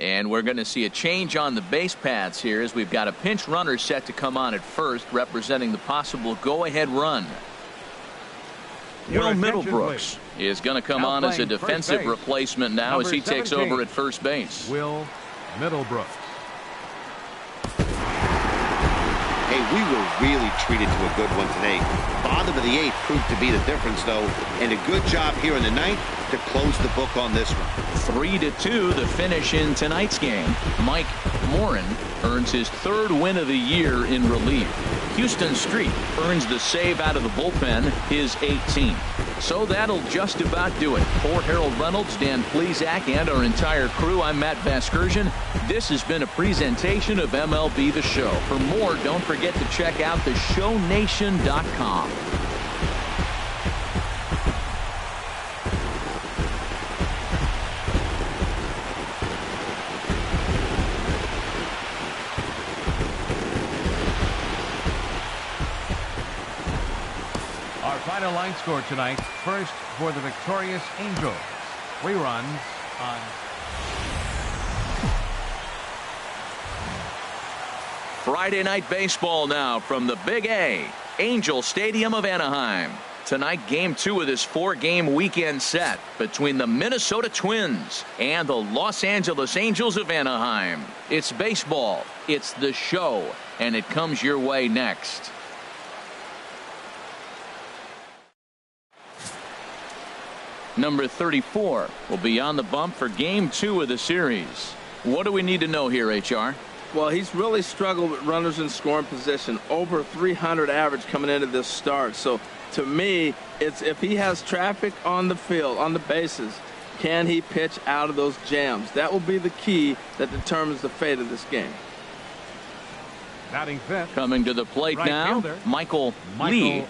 And we're going to see a change on the base paths here as we've got a pinch runner set to come on at first, representing the possible go-ahead run. Will Middlebrooks is going to come on as a defensive replacement now as he takes over at first base. Will Middlebrooks. Hey, we were really treated to a good one today. Bottom of the eighth proved to be the difference, though, and a good job here in the ninth to close the book on this one. 3-2 the finish in tonight's game. Mike Morin earns his third win of the year in relief. Houston Street earns the save out of the bullpen, his 18th. So that'll just about do it. For Harold Reynolds, Dan Plesac, and our entire crew, I'm Matt Vasgersian. This has been a presentation of MLB The Show. For more, don't forget to check out theshownation.com. Final line score tonight. First for the victorious Angels. 3 runs on Friday night baseball now from the Big A, Angel Stadium of Anaheim. Tonight, game 2 of this 4-game weekend set between the Minnesota Twins and the Los Angeles Angels of Anaheim. It's baseball, it's the show, and it comes your way next. Number 34 will be on the bump for game 2 of the series. What do we need to know here, HR? Well, he's really struggled with runners in scoring position. Over 300 average coming into this start. So to me, it's if he has traffic on the field, on the bases, can he pitch out of those jams? That will be the key that determines the fate of this game. batting fifth. Coming to the plate Right now, fielder, Michael Lee.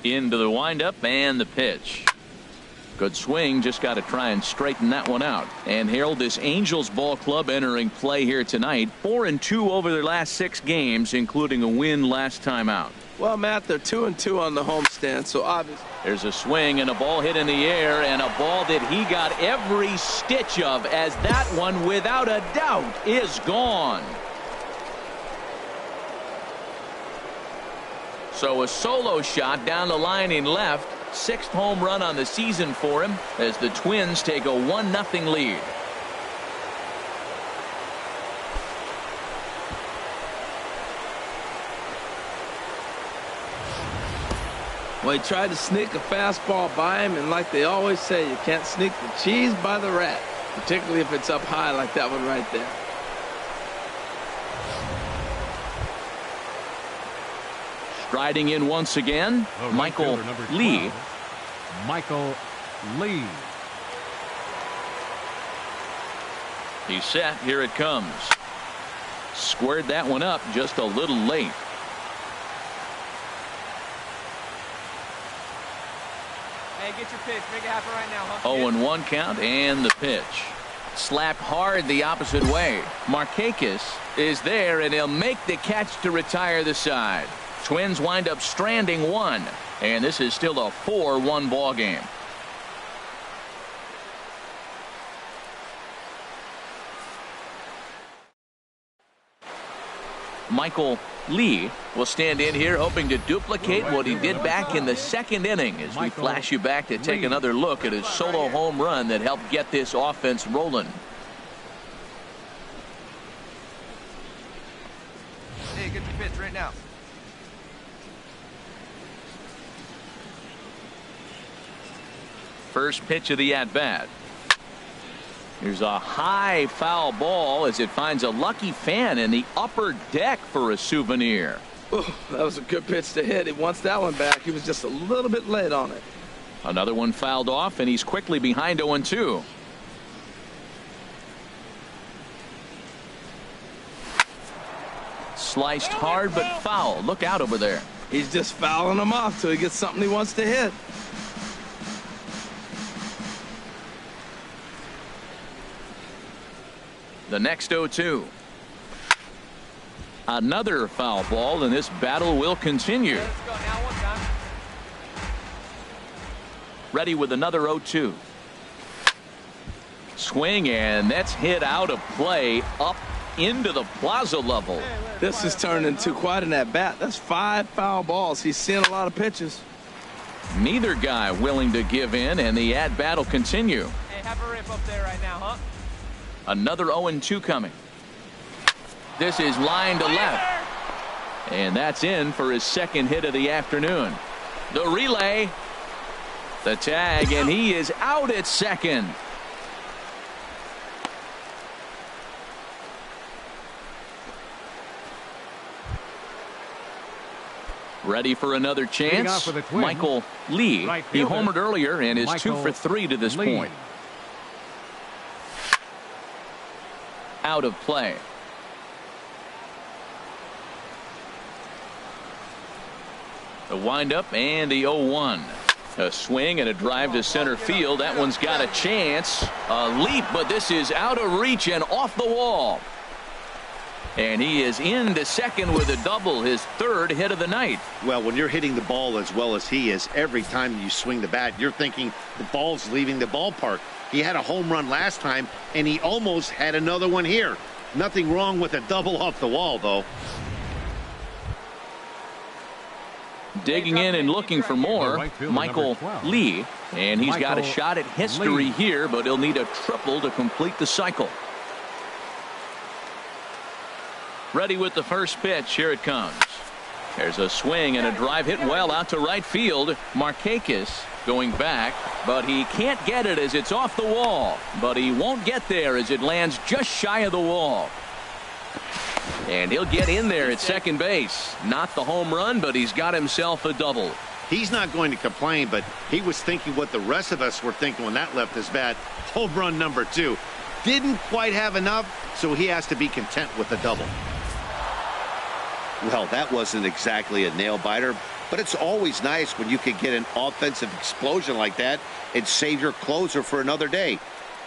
into the windup and the pitch. Good swing, just got to try and straighten that one out. And Harold, this Angels ball club entering play here tonight, 4-2 over their last 6 games, including a win last time out. Well, Matt, they're 2-2 on the homestand, so obviously. There's a swing and a ball hit in the air, and a ball that he got every stitch of, as that one, without a doubt, is gone. So a solo shot down the line in left. 6th home run on the season for him as the Twins take a 1-0 lead. Well, he tried to sneak a fastball by him, and like they always say, you can't sneak the cheese by the rat, particularly if it's up high like that one right there. Striding in once again, Michael Lee. Michael Lee. He's set. Here it comes. Squared that one up just a little late. Hey, get your pitch. Make it happen right now, huh? 0-1 count and the pitch. Slapped hard the opposite way. Markakis is there, and he'll make the catch to retire the side. Twins wind up stranding 1, and this is still a 4-1 ball game. Michael Lee will stand in here hoping to duplicate what he did back in the 2nd inning as we flash you back to take another look at his solo home run that helped get this offense rolling. Hey, get your pitch right now. First pitch of the at-bat. Here's a high foul ball as it finds a lucky fan in the upper deck for a souvenir. Ooh, that was a good pitch to hit. He wants that one back. He was just a little bit late on it. Another one fouled off, and he's quickly behind 0-2. sliced hard but foul. Look out over there. He's just fouling them off till he gets something he wants to hit. The next 0-2. Another foul ball, and this battle will continue. Let's go now. One time. Ready with another 0-2. Swing, and that's hit out of play up into the plaza level. This has turned into quite an at-bat. That's 5 foul balls. He's seeing a lot of pitches. Neither guy willing to give in, and the at-bat will continue. Hey, have a rip up there right now, huh? Another 0-2 coming. This is line to left. And that's in for his second hit of the afternoon. The relay. The tag, and he is out at second. Ready for another chance. Michael Lee. He homered earlier and is 2 for 3 to this point. Out of play. The windup and the 0-1. A swing and a drive to center field. That one's got a chance. A leap, but this is out of reach and off the wall. And he is into second with a double, his third hit of the night. Well, when you're hitting the ball as well as he is, every time you swing the bat, you're thinking the ball's leaving the ballpark. He had a home run last time, and he almost had another one here. Nothing wrong with a double off the wall, though. Digging in and looking for more, Michael Lee. And he's got a shot at history here, but he'll need a triple to complete the cycle. Ready with the first pitch. Here it comes. There's a swing and a drive hit well out to right field. Markakis going back, but he can't get it as it's off the wall. But he won't get there as it lands just shy of the wall. And he'll get in there at second base. Not the home run, but he's got himself a double. He's not going to complain, but he was thinking what the rest of us were thinking when that left his bat. Home run number 2. Didn't quite have enough, so he has to be content with a double. Well, that wasn't exactly a nail-biter, but it's always nice when you can get an offensive explosion like that and save your closer for another day.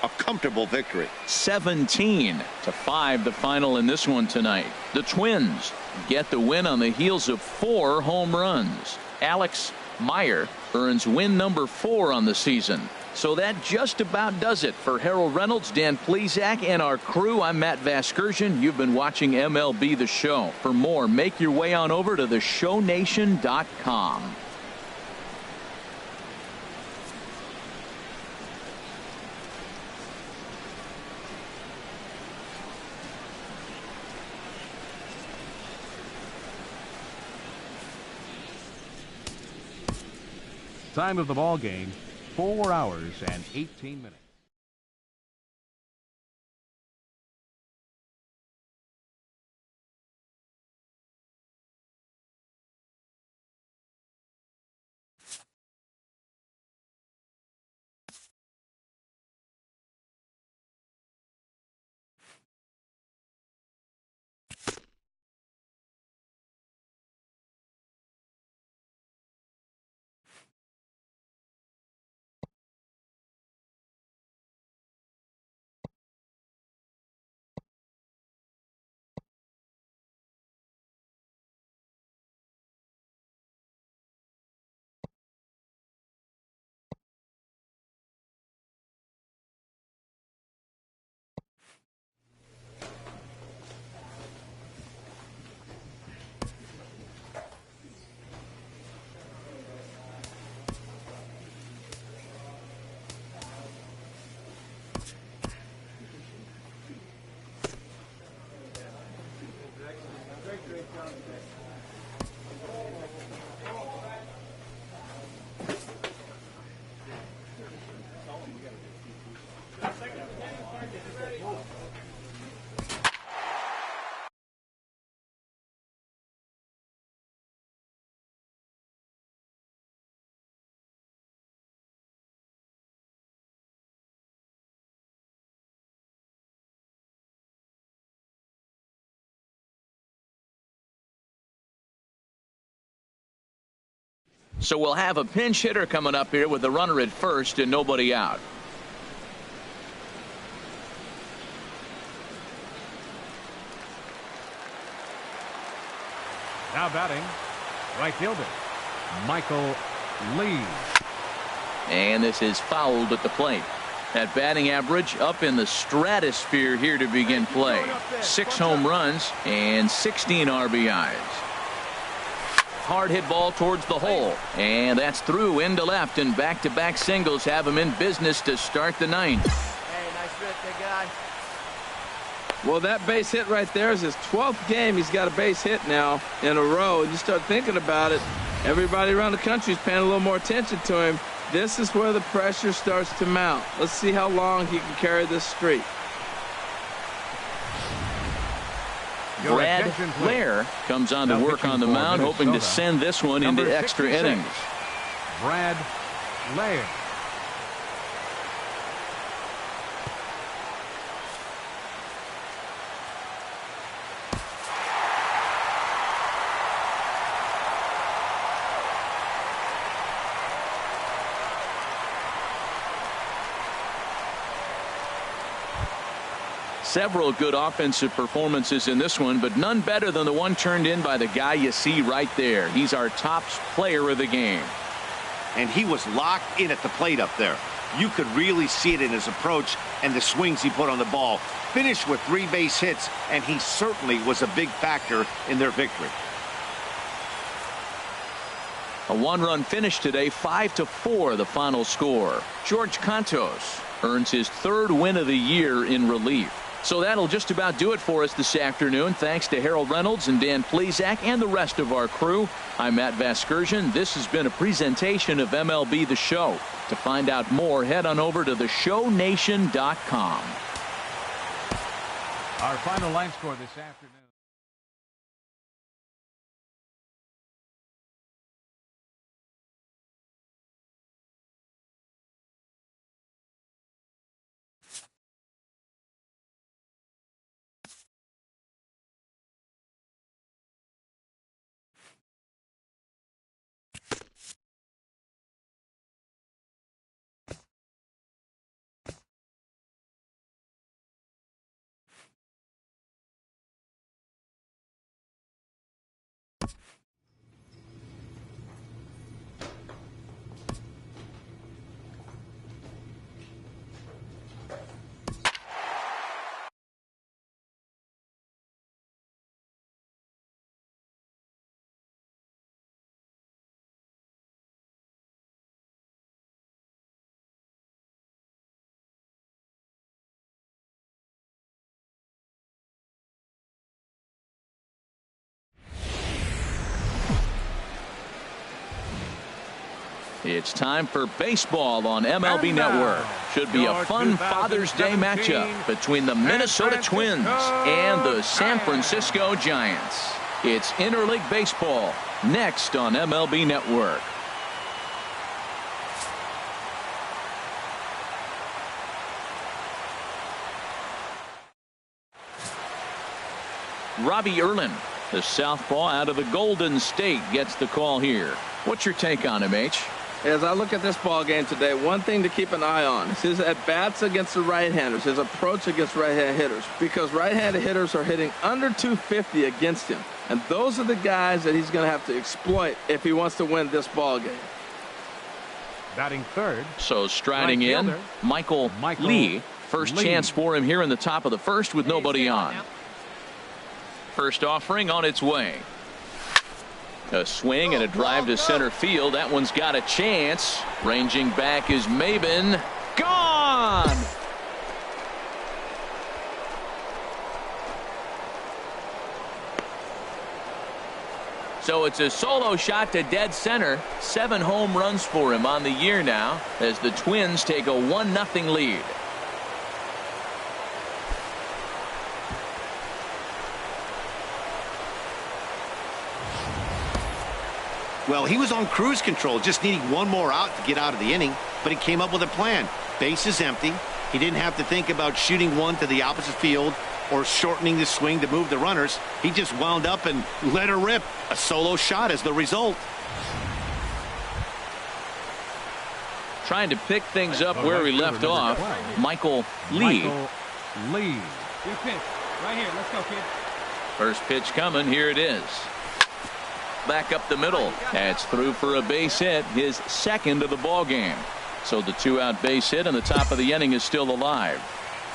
A comfortable victory. 17-5 the final in this one tonight. The Twins get the win on the heels of 4 home runs. Alex Meyer earns win number 4 on the season. So that just about does it for Harold Reynolds, Dan Plesac, and our crew. I'm Matt Vasgersian. You've been watching MLB The Show. For more, make your way on over to theshownation.com. Time of the ball game, 4 hours and 18 minutes. So we'll have a pinch hitter coming up here with the runner at first and nobody out. Now batting, right fielder, Michael Lee. And this is fouled at the plate. That batting average up in the stratosphere here to begin play. 6 home runs and 16 RBIs. Hard hit ball towards the hole. And that's through into left, and back-to-back singles have him in business to start the 9th. Hey, nice rip, big guy. Well, that base hit right there is his 12th game. He's got a base hit now in a row. And you start thinking about it, everybody around the country is paying a little more attention to him. This is where the pressure starts to mount. Let's see how long he can carry this streak. Brad Blair comes on to work on the mound, hoping to send this one into extra innings. Brad Blair. Several good offensive performances in this one, but none better than the one turned in by the guy you see right there. He's our top player of the game. And he was locked in at the plate up there. You could really see it in his approach and the swings he put on the ball. Finished with 3 base hits, and he certainly was a big factor in their victory. A 1-run finish today, 5-4 the final score. George Contos earns his 3rd win of the year in relief. So that'll just about do it for us this afternoon. Thanks to Harold Reynolds and Dan Plesac and the rest of our crew. I'm Matt Vasgersian. This has been a presentation of MLB The Show. To find out more, head on over to theshownation.com. Our final line score this afternoon. It's time for baseball on MLB Network. Should be a fun Father's Day matchup between the Minnesota Twins and the San Francisco Giants. It's interleague baseball next on MLB Network. Robbie Erlin, the southpaw out of the Golden State, gets the call here. What's your take on him, H? As I look at this ball game today, one thing to keep an eye on is his at-bats against the right-handers, his approach against right-hand hitters, because right-handed hitters are hitting under 250 against him. And those are the guys that he's going to have to exploit if he wants to win this ball game. Batting third. So striding right in, Michael Lee. First chance for him here in the top of the first with nobody on. First offering on its way. A swing and a drive to center field. That one's got a chance. Ranging back is Maben. Gone! So it's a solo shot to dead center. 7 home runs for him on the year now as the Twins take a 1-0 lead. Well, he was on cruise control, just needing one more out to get out of the inning, but he came up with a plan. Base is empty. He didn't have to think about shooting one to the opposite field or shortening the swing to move the runners. He just wound up and let her rip. A solo shot as the result. Trying to pick things up where he left off. Michael Lee. Michael Lee. Good pitch. Right here. Let's go, kid. First pitch coming. Here it is. Back up the middle. That's through for a base hit. His second of the ball game. So the 2-out base hit and the top of the inning is still alive.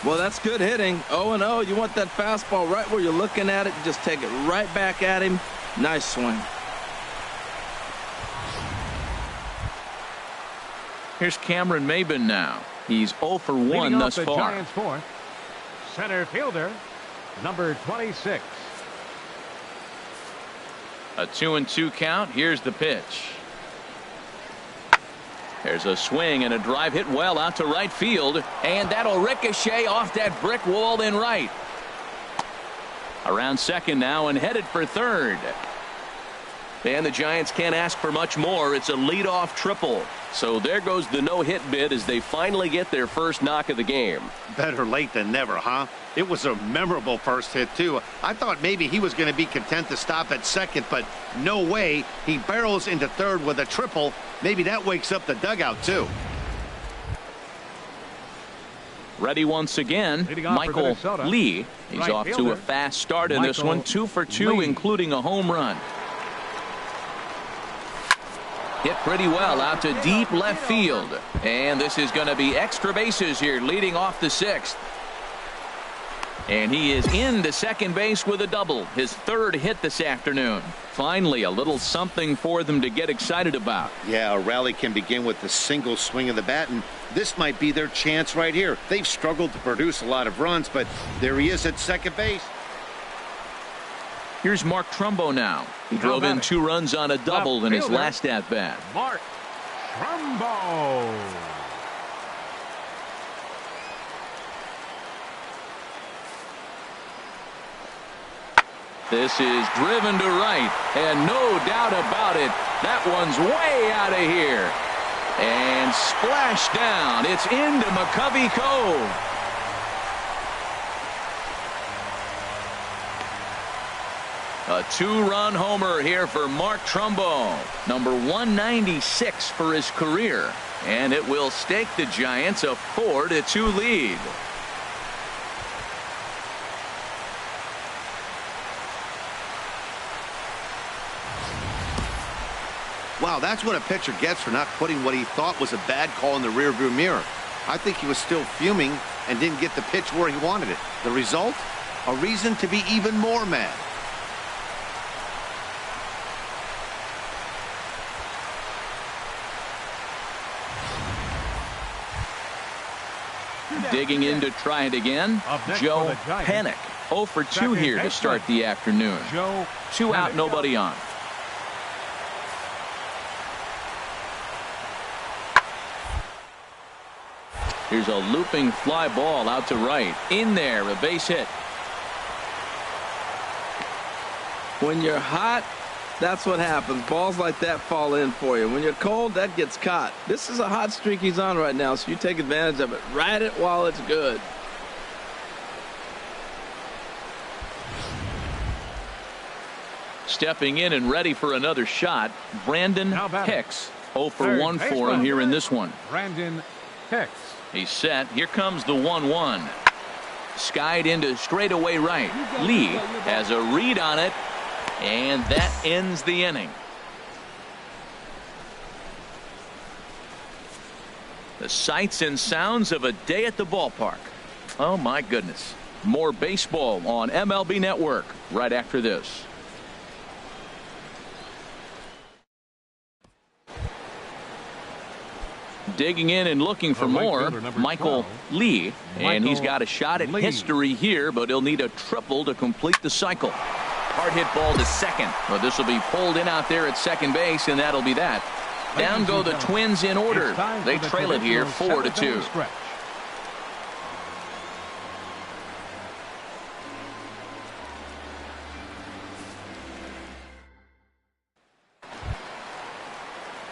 Well, that's good hitting. 0-0. You want that fastball right where you're looking at it. Just take it right back at him. Nice swing. Here's Cameron Maybin now. He's 0 for 1 thus the far. Giants' fourth, center fielder, number 26. A 2-2 count. Here's the pitch. There's a swing and a drive hit well out to right field, and that'll ricochet off that brick wall in right. Around second now and headed for third. And the Giants can't ask for much more. It's a leadoff triple. So there goes the no-hit bid as they finally get their first knock of the game. Better late than never, huh? It was a memorable first hit, too. I thought maybe he was going to be content to stop at second, but no way. He barrels into third with a triple. Maybe that wakes up the dugout, too. Ready once again, Michael Lee. He's Right off fielder, to a fast start in this one. 2 for 2, Lee. including a home run. Hit pretty well out to deep left field. And this is going to be extra bases here leading off the 6th. And he is into second base with a double. His third hit this afternoon. Finally, a little something for them to get excited about. Yeah, a rally can begin with a single swing of the bat, and this might be their chance right here. They've struggled to produce a lot of runs, but there he is at second base. Here's Mark Trumbo now. He drove in 2 runs on a double in his fielder, last at-bat. Mark Trumbo. This is driven to right, and no doubt about it, that one's way out of here. And splash down. It's into McCovey Cove. A 2-run homer here for Mark Trumbo. Number 196 for his career. And it will stake the Giants a 4-2 lead. Wow, that's what a pitcher gets for not putting what he thought was a bad call in the rearview mirror. I think he was still fuming and didn't get the pitch where he wanted it. The result? A reason to be even more mad. Digging in to try it again, Joe Panik. 0 for 2 here to start the afternoon. 2 out, nobody on. Here's a looping fly ball out to right. In there, a base hit. When you're hot, that's what happens. Balls like that fall in for you. When you're cold, that gets caught. This is a hot streak he's on right now, so you take advantage of it. Ride it while it's good. Stepping in and ready for another shot, Brandon Hicks. 0 for 1 for him here in this one. Brandon Hicks. He's set. Here comes the 1-1. Skied into straightaway right. Lee has a read on it, and that ends the inning. The sights and sounds of a day at the ballpark. Oh my goodness. More baseball on MLB Network right after this. Digging in and looking for more, Michael Lee, and he's got a shot at history here, but he'll need a triple to complete the cycle. Hard hit ball to second. Well, this will be pulled in out there at second base, and that'll be that. Down go the Twins in order. They trail it here 4-2.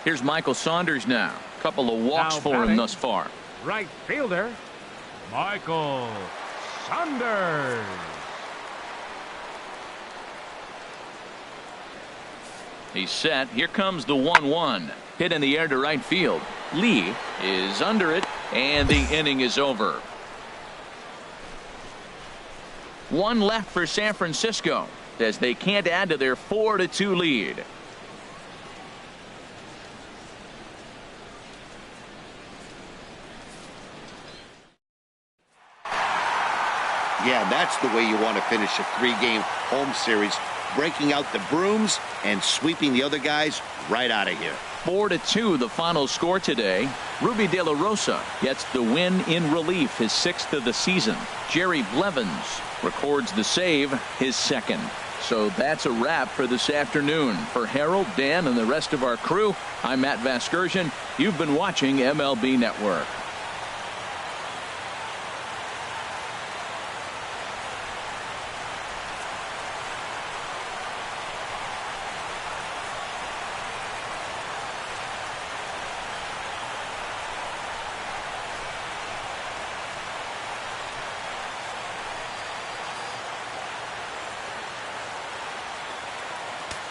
Here's Michael Saunders now. Couple of walks for him thus far. Right fielder, Michael Saunders. He's set. Here comes the 1-1. Hit in the air to right field. Lee is under it, and the inning is over. One left for San Francisco as they can't add to their 4-2 lead. Yeah, that's the way you want to finish a 3-game home series, breaking out the brooms and sweeping the other guys right out of here. 4-2 the final score today. Ruby De La Rosa gets the win in relief, his 6th of the season. Jerry Blevins records the save, his 2nd. So that's a wrap for this afternoon. For Harold, Dan, and the rest of our crew, I'm Matt Vasgersian. You've been watching MLB Network.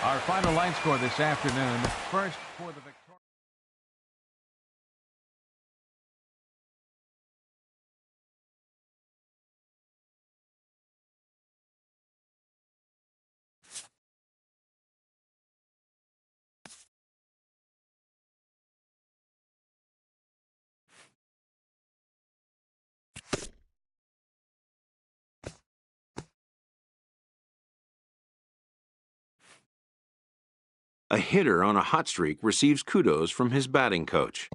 Our final line score this afternoon. First for the victory. A hitter on a hot streak receives kudos from his batting coach.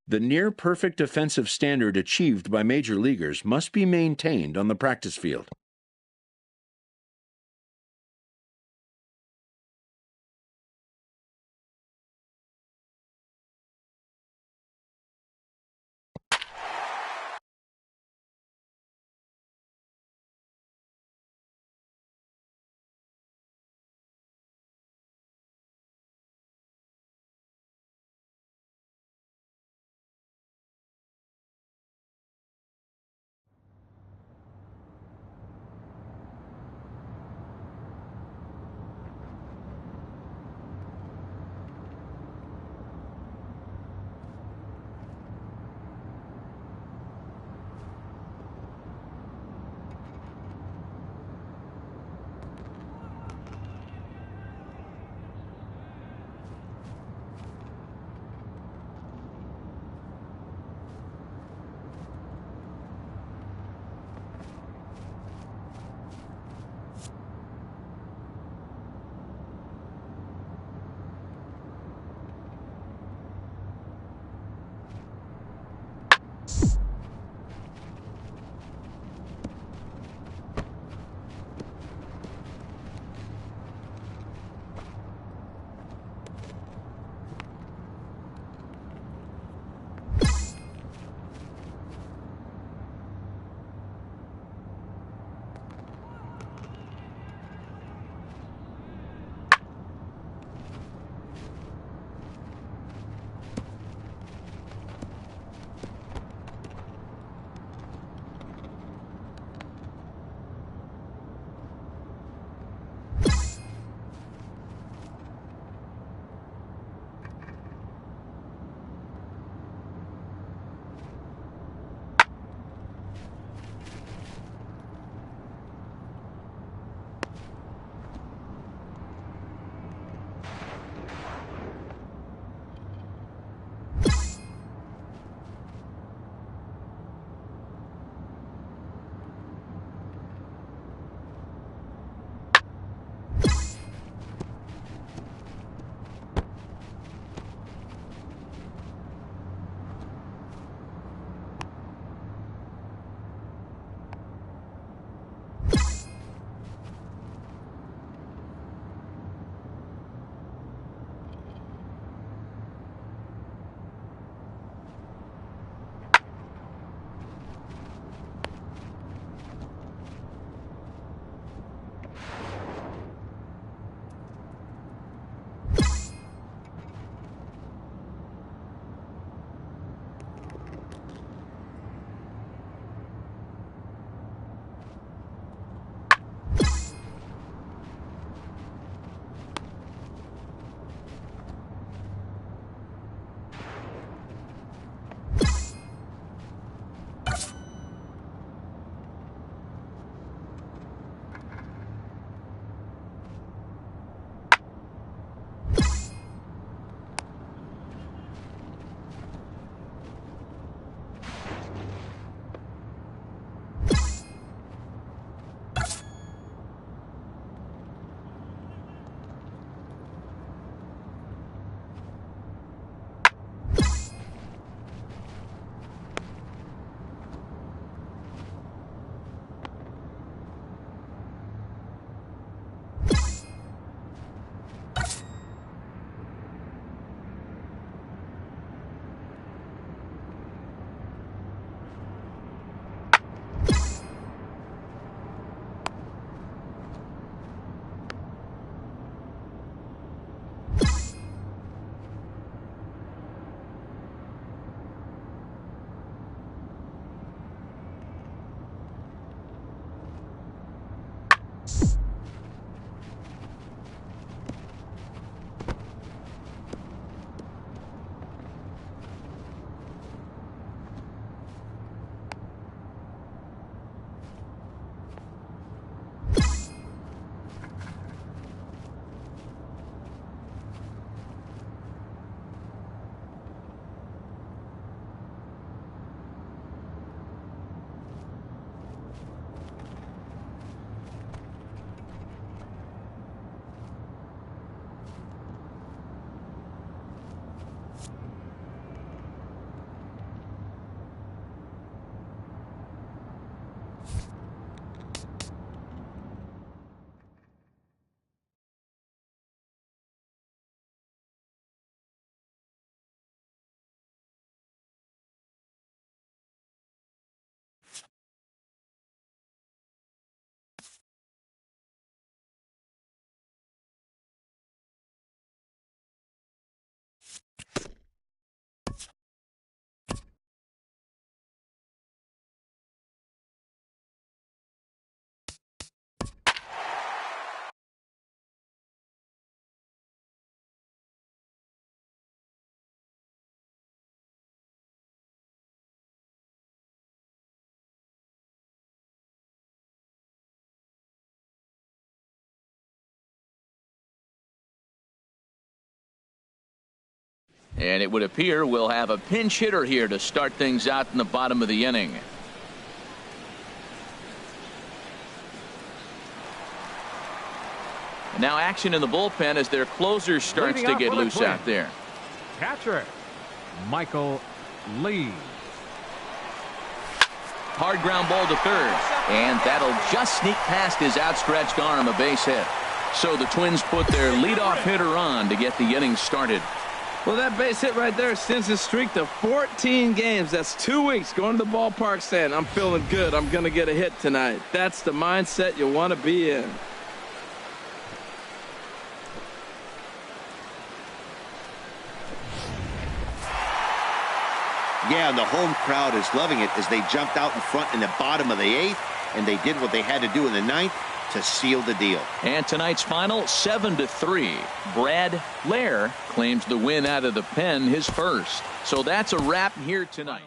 The near-perfect defensive standard achieved by major leaguers must be maintained on the practice field. And it would appear we'll have a pinch hitter here to start things out in the bottom of the inning. Now action in the bullpen as their closer starts to get loose out there. Catcher, Michael Lee. Hard ground ball to third. And that'll just sneak past his outstretched arm, a base hit. So the Twins put their leadoff hitter on to get the inning started. Well, that base hit right there sends his streak to 14 games. That's 2 weeks going to the ballpark saying, I'm feeling good. I'm going to get a hit tonight. That's the mindset you want to be in. Yeah, and the home crowd is loving it as they jumped out in front in the bottom of the 8th, and they did what they had to do in the 9th to seal the deal. And tonight's final, 7-3. Brad Lehr claims the win out of the pen, his first. So that's a wrap here tonight.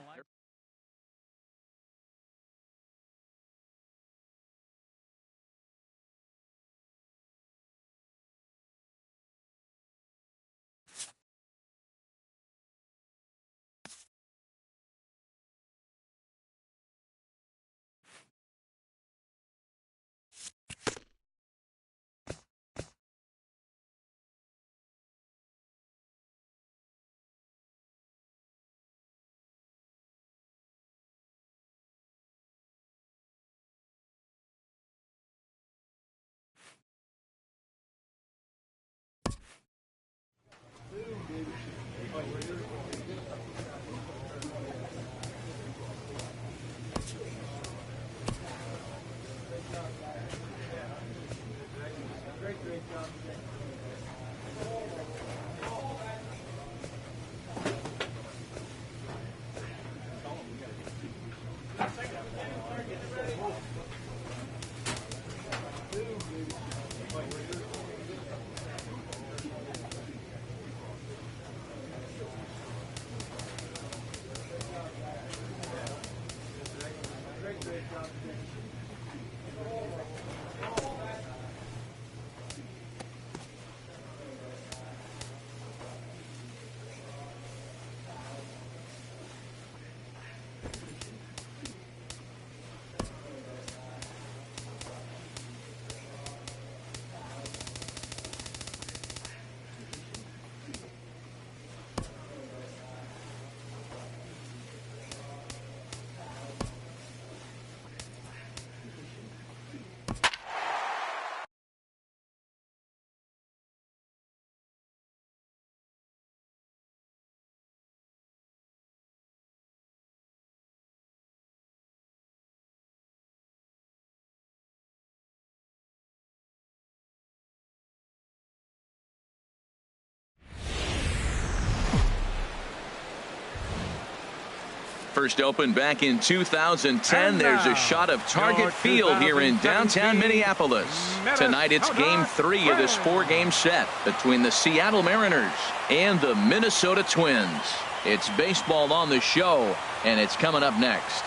First opened back in 2010. There's a shot of Target Field here in downtown Minneapolis. Tonight it's Game 3 of this 4-game set between the Seattle Mariners and the Minnesota Twins. It's baseball on the show, and it's coming up next.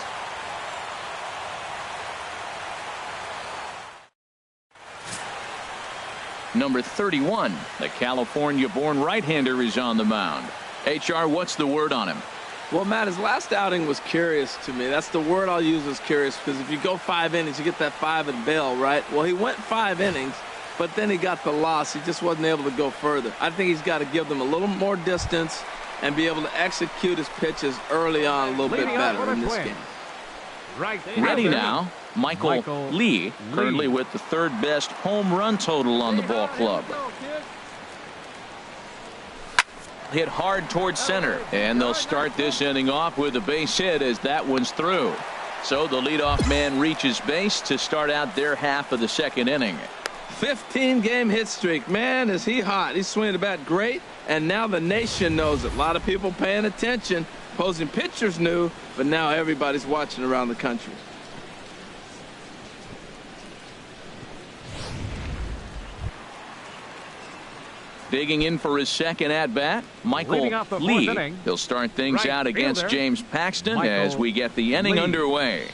Number 31, the California-born right-hander, is on the mound. HR, what's the word on him? Well, Matt, his last outing was curious to me. That's the word I'll use, is curious, because if you go 5 innings, you get that 5 and bail, right? Well, he went 5 innings, but then he got the loss. He just wasn't able to go further. I think he's got to give them a little more distance and be able to execute his pitches early on a little bit better in this game. Ready now, Michael Lee, currently with the 3rd best home run total on the ball club. Hit hard towards center, and they'll start this inning off with a base hit as that one's through. So the leadoff man reaches base to start out their half of the 2nd inning. 15-game hit streak. Man, is he hot. He's swinging the bat great, and now the nation knows it. A lot of people paying attention. Opposing pitchers knew, but now everybody's watching around the country. Digging in for his 2nd at-bat, Michael Lee. He'll start things out against James Paxton as we get the inning underway.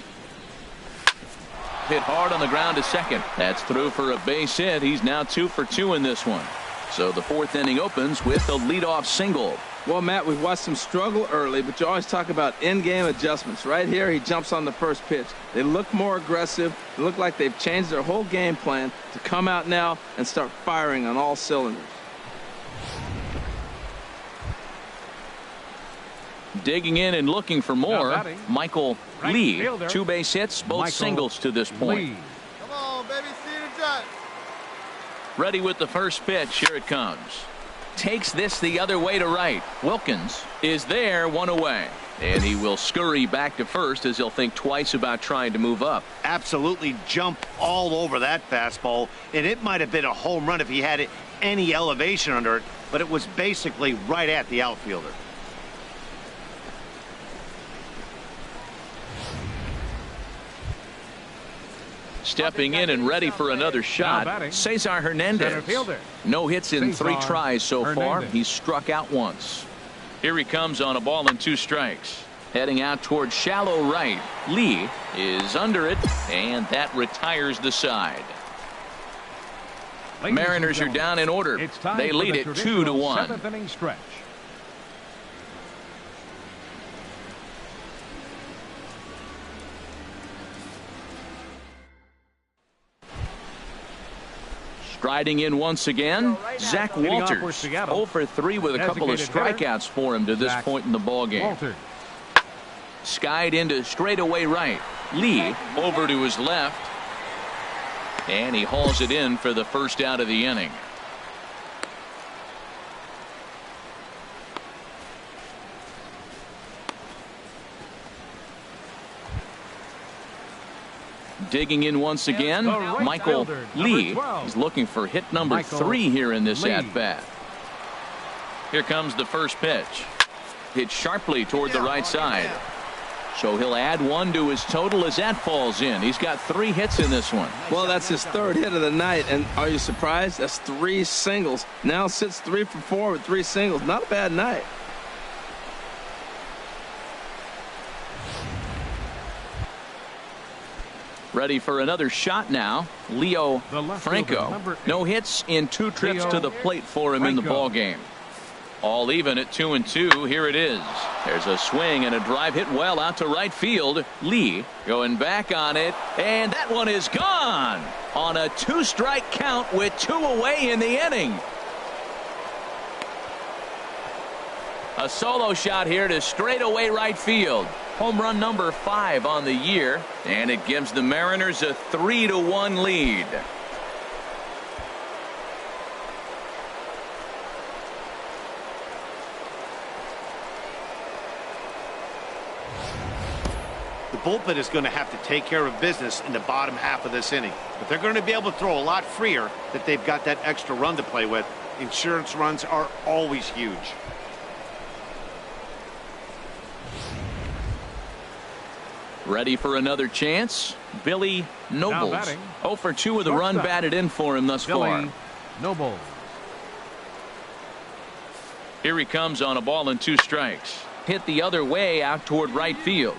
Hit hard on the ground to second. That's through for a base hit. He's now 2 for 2 in this one. So the 4th inning opens with a leadoff single. Well, Matt, we've watched him struggle early, but you always talk about in-game adjustments. Right here, he jumps on the first pitch. They look more aggressive. They look like they've changed their whole game plan to come out now and start firing on all cylinders. Digging in and looking for more, Michael Lee. 2 base hits, both singles to this point. Come on, baby, Cedar Judge. Ready with the first pitch. Here it comes. Takes this the other way to right. Wilkins is there, 1 away. And he will scurry back to first as he'll think twice about trying to move up. Absolutely jump all over that fastball. And it might have been a home run if he had any elevation under it, but it was basically right at the outfielder. Stepping in and ready for another shot, Cesar Hernandez. No hits in 3 tries so far. He's struck out once. Here he comes on a ball and 2 strikes. Heading out toward shallow right. Lee is under it, and that retires the side. Mariners are down in order. They lead it 2-1. 7th inning stretch. Striding in once again, Zach Walters. 0 for 3 with a couple of strikeouts for him to this point in the ball game. Skied into straightaway right. Lee over to his left, and he hauls it in for the first out of the inning. Digging in once again, Michael Lee is looking for hit number 3 here in this at-bat. Here comes the first pitch. Hit sharply toward the right side. So he'll add 1 to his total as that falls in. He's got 3 hits in this one. Well, that's his 3rd hit of the night, and are you surprised? That's 3 singles. Now sits 3 for 4 with 3 singles. Not a bad night. Ready for another shot now. Leo Franco. No hits in 2 trips to the plate for him in the ball game. All even at 2-2. Here it is. There's a swing and a drive hit well out to right field. Lee going back on it, and that one is gone on a 2-strike count with 2 away in the inning. A solo shot here to straightaway right field. Home run number 5 on the year, and it gives the Mariners a 3-1 lead. The bullpen is going to have to take care of business in the bottom half of this inning, but they're going to be able to throw a lot freer that they've got that extra run to play with. Insurance runs are always huge. Ready for another chance. Billy Nobles. 0 for 2 with a run batted in for him thus far. Nobles. Here he comes on a ball and 2 strikes. Hit the other way out toward right field.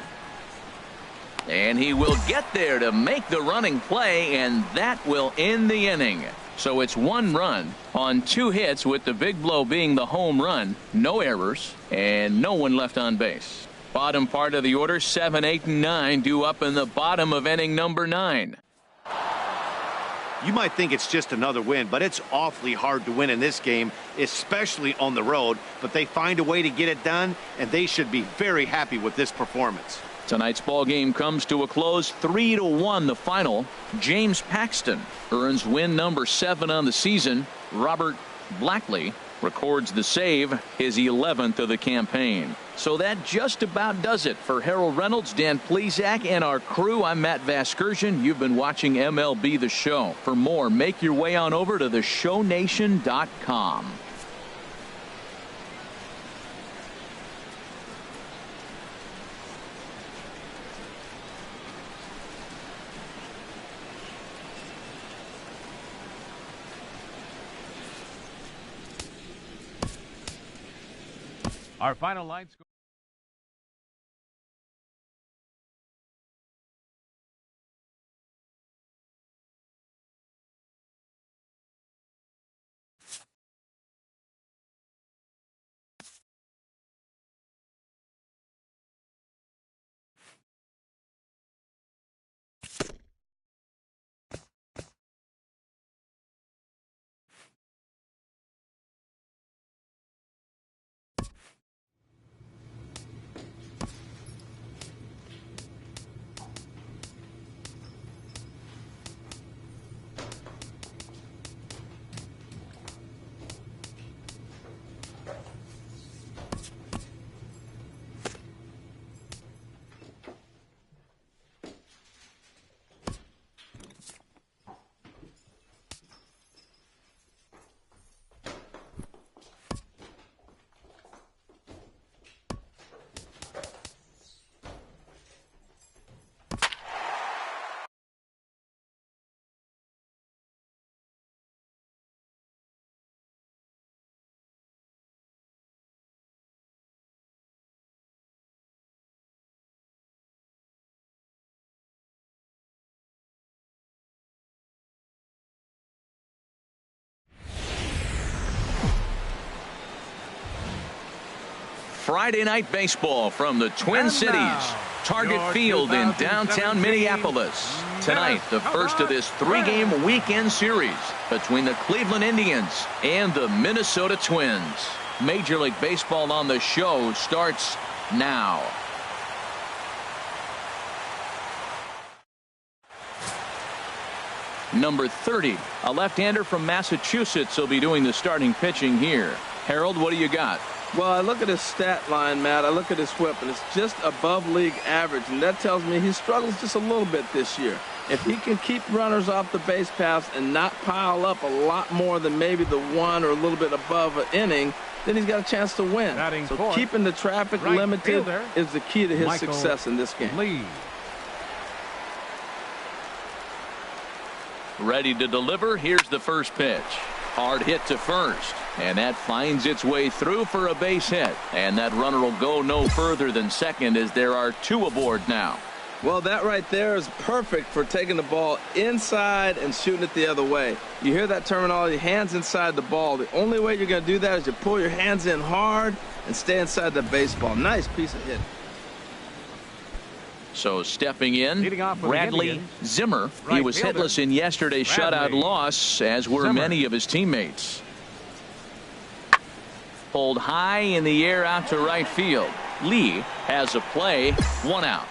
And he will get there to make the running play, and that will end the inning. So it's 1 run on 2 hits, with the big blow being the home run. No errors and no one left on base. Bottom part of the order, 7, 8, and 9 due up in the bottom of inning number 9. You might think it's just another win, but it's awfully hard to win in this game, especially on the road. But they find a way to get it done, and they should be very happy with this performance. Tonight's ball game comes to a close, 3-1 the final. James Paxton earns win number 7 on the season. Robert Blackley records the save, his 11th of the campaign. So that just about does it for Harold Reynolds, Dan Plesac, and our crew. I'm Matt Vasgersian. You've been watching MLB The Show. For more, make your way on over to theshownation.com. Our final line score. Friday Night Baseball from the Twin Cities. Target Field in downtown Minneapolis. Tonight, the first of this 3-game weekend series between the Cleveland Indians and the Minnesota Twins. Major League Baseball on the show starts now. Number 30, a left-hander from Massachusetts, will be doing the starting pitching here. Harold, what do you got? Well, I look at his stat line, Matt. I look at his whip, and it's just above league average, and that tells me he struggles just a little bit this year. If he can keep runners off the base paths and not pile up a lot more than maybe the one or a little bit above an inning, then he's got a chance to win. So keeping the traffic limited is the key to his success in this game. Lee. Ready to deliver. Here's the first pitch. Hard hit to first, and that finds its way through for a base hit, and that runner will go no further than second as there are 2 aboard now. Well, that right there is perfect for taking the ball inside and shooting it the other way. You hear that terminology, hands inside the ball. The only way you're going to do that is you pull your hands in hard and stay inside the baseball. Nice piece of hit. So stepping in, Bradley Zimmer. He was hitless in yesterday's shutout loss, as were many of his teammates. Pulled high in the air out to right field. Lee has a play, 1 out.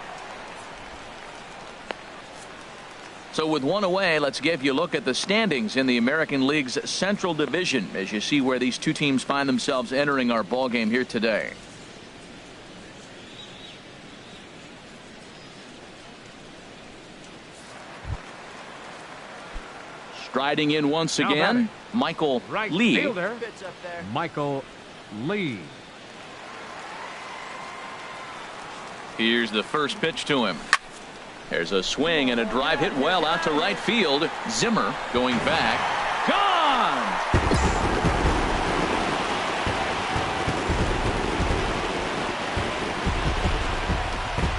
So with 1 away, let's give you a look at the standings in the American League's Central Division as you see where these 2 teams find themselves entering our ball game here today. Striding in once again, Michael Lee. Michael Lee. Here's the first pitch to him. There's a swing and a drive hit well out to right field. Zimmer going back. Gone!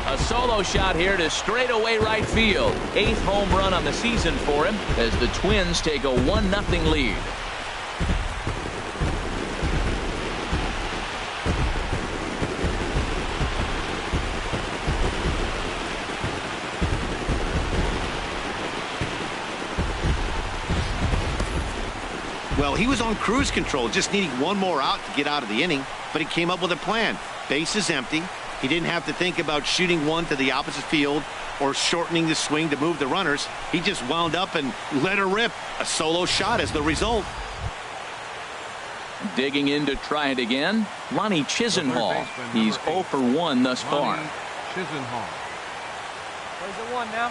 A solo shot here to straightaway right field. 8th home run on the season for him as the Twins take a 1-0 lead. Well, he was on cruise control, just needing 1 more out to get out of the inning, but he came up with a plan. Base is empty. He didn't have to think about shooting one to the opposite field or shortening the swing to move the runners. He just wound up and let her rip. A solo shot as the result. Digging in to try it again, Lonnie Chisenhall. He's 0 for 1 thus far. Chisenhall. Where's the 1 now?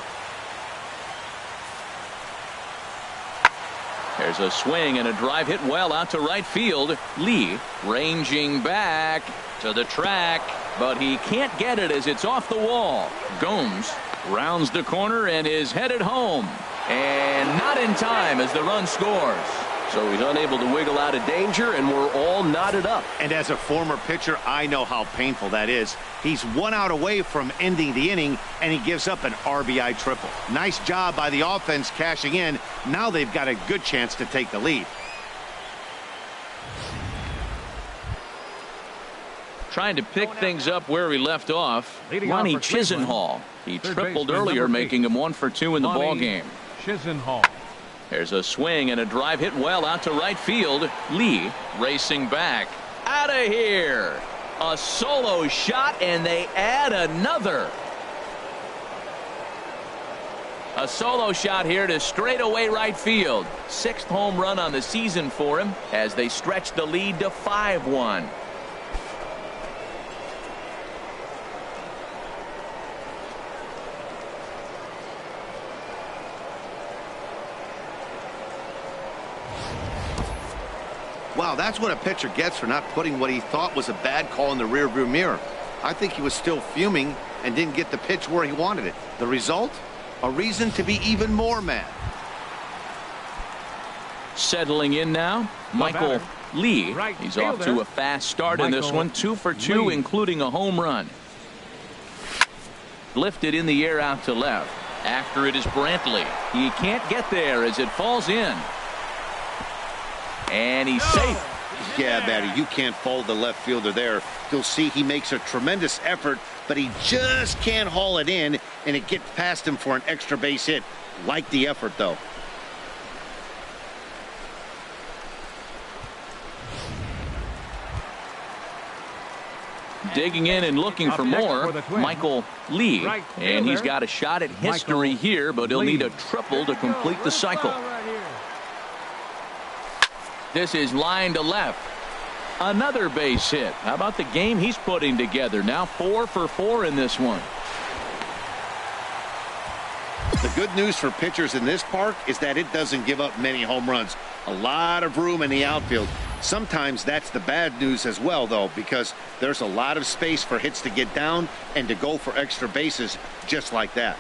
There's a swing and a drive hit well out to right field. Lee ranging back to the track, but he can't get it as it's off the wall. Gomes rounds the corner and is headed home, and not in time as the run scores. So he's unable to wiggle out of danger, and we're all knotted up. And as a former pitcher, I know how painful that is. He's 1 out away from ending the inning, and he gives up an RBI triple. Nice job by the offense cashing in. Now they've got a good chance to take the lead. Trying to pick things up where we left off, Lonnie Chisenhall. He tripled earlier, making him 1 for 2 in the ball game. Chisenhall. There's a swing and a drive hit well out to right field. Lee racing back. Out of here. A solo shot, and they add another. A solo shot here to straightaway right field. 6th home run on the season for him as they stretch the lead to 5-1. Wow, that's what a pitcher gets for not putting what he thought was a bad call in the rearview mirror. I think he was still fuming and didn't get the pitch where he wanted it. The result? A reason to be even more mad. Settling in now, Michael Lee. He's off to a fast start in this one. 2 for 2, including a home run. Lifted in the air out to left. After it is Brantley. He can't get there as it falls in. And he's safe. Yeah, Matty, you can't fault the left fielder there. You'll see he makes a tremendous effort, but he just can't haul it in, and it gets past him for an extra base hit. Like the effort, though. Digging in and looking for more, Michael Lee. And he's got a shot at history here, but he'll need a triple to complete the cycle. This is line to left. Another base hit. How about the game he's putting together? Now 4 for 4 in this one. The good news for pitchers in this park is that it doesn't give up many home runs. A lot of room in the outfield. Sometimes that's the bad news as well, though, because there's a lot of space for hits to get down and to go for extra bases just like that.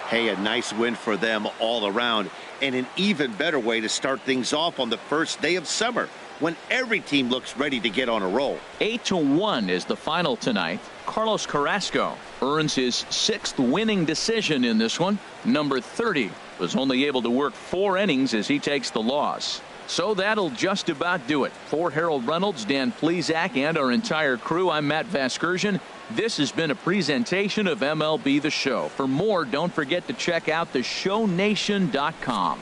Hey, a nice win for them all around, and an even better way to start things off on the first day of summer when every team looks ready to get on a roll. 8-1 is the final tonight. Carlos Carrasco earns his 6th winning decision in this one. Number 30 was only able to work 4 innings as he takes the loss. So that'll just about do it. For Harold Reynolds, Dan Plesac, and our entire crew, I'm Matt Vasgersian. This has been a presentation of MLB The Show. For more, don't forget to check out theshownation.com.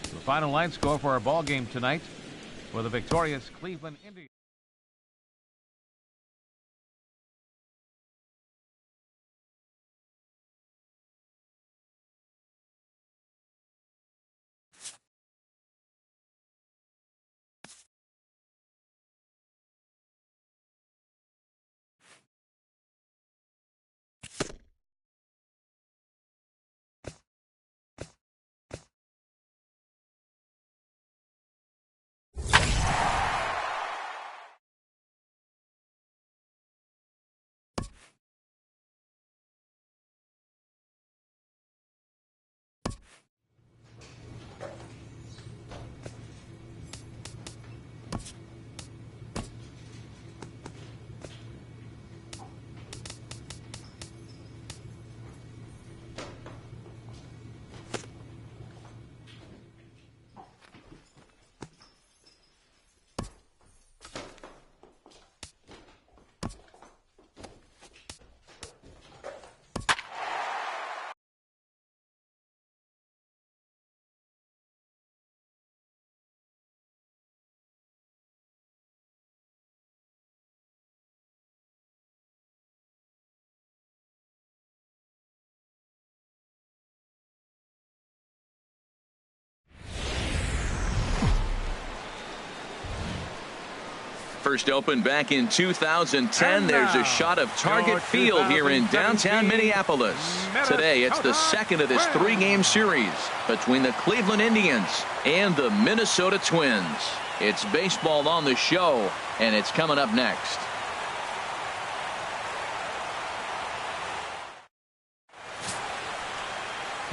The final line score for our ball game tonight for the victorious Cleveland Indians. First opened back in 2010. There's a shot of Target Field here in downtown Minneapolis. Today, it's the second of this 3-game series between the Cleveland Indians and the Minnesota Twins. It's baseball on the show, and it's coming up next.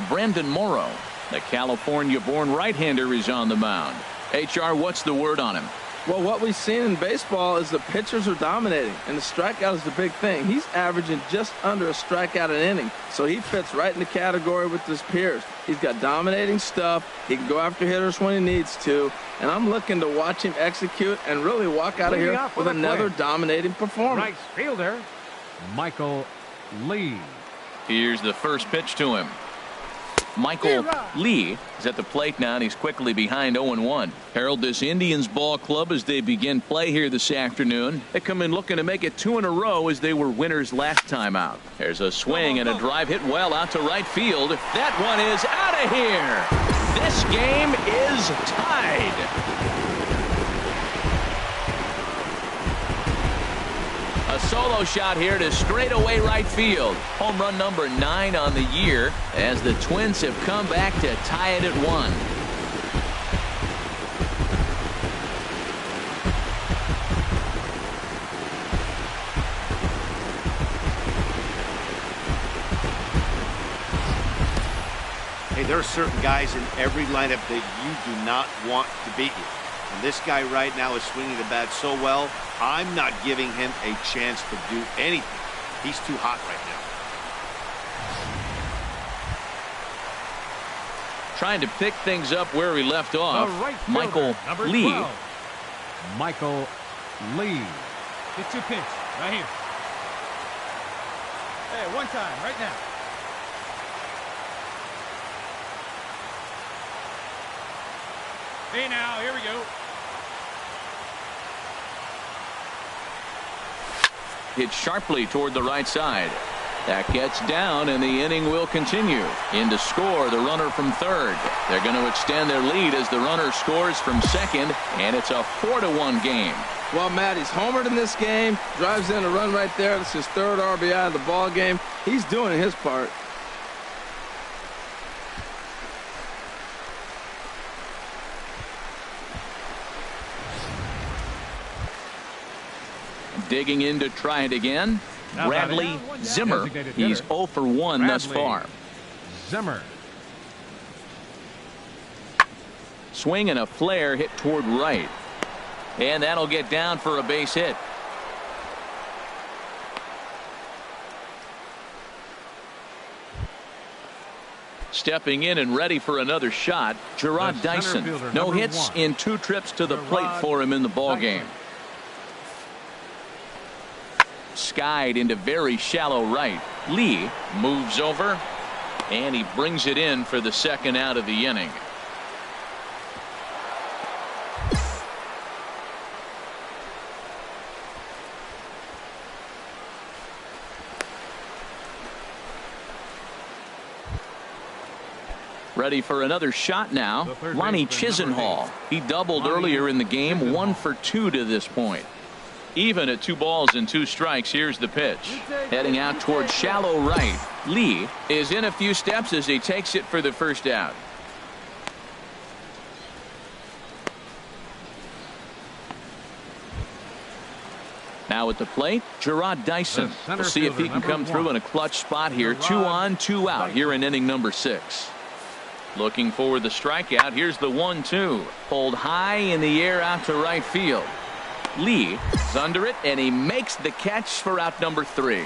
Brandon Morrow, the California-born right-hander, is on the mound. HR, what's the word on him? Well, what we've seen in baseball is the pitchers are dominating, and the strikeout is the big thing. He's averaging just under a strikeout an inning, so he fits right in the category with his peers. He's got dominating stuff. He can go after hitters when he needs to, and I'm looking to watch him execute and really walk out of here with another dominating performance. Right fielder, Michael Lee. Here's the first pitch to him. Michael Lee is at the plate now, and he's quickly behind 0-1. Harold, this Indians ball club, as they begin play here this afternoon, they come in looking to make it 2 in a row as they were winners last time out. There's a swing and a drive hit well out to right field. That one is out of here. This game is tied. A solo shot here to straightaway right field. Home run number 9 on the year as the Twins have come back to tie it at 1. There are certain guys in every lineup that you do not want to beat you. And this guy right now is swinging the bat so well, I'm not giving him a chance to do anything. He's too hot right now. Trying to pick things up where we left off. Right Michael fielder, Lee. 12. Michael Lee. Get your pitch right here. Hey, one time, right now. Hey, now, here we go. Hit sharply toward the right side. That gets down, and the inning will continue. In to score, the runner from third. They're going to extend their lead as the runner scores from second, and it's a 4-1 game. Well, Matt, he's homered in this game, drives in a run right there. That's his third RBI of the ball game. He's doing his part. Digging in to try it again. Bradley Zimmer. He's 0 for 1 thus far. Zimmer. Swing and a flare hit toward right. And that'll get down for a base hit. Stepping in and ready for another shot, Gerard Dyson. No hits in 2 trips to the plate for him in the ball game. Skied into very shallow right. Lee moves over, and he brings it in for the second out of the inning. Ready for another shot now. Lonnie Chisenhall. He doubled earlier in the game, 1 for 2 to this point. Even at 2 balls and 2 strikes. Here's the pitch. Heading out towards shallow right. Lee is in a few steps as he takes it for the first out. Now at the plate, Gerard Dyson. We'll see if he can come through in a clutch spot here. 2 on, 2 out here in inning number 6. Looking for the strikeout. Here's the 1-2. Pulled high in the air out to right field. Lee is under it, and he makes the catch for out number 3.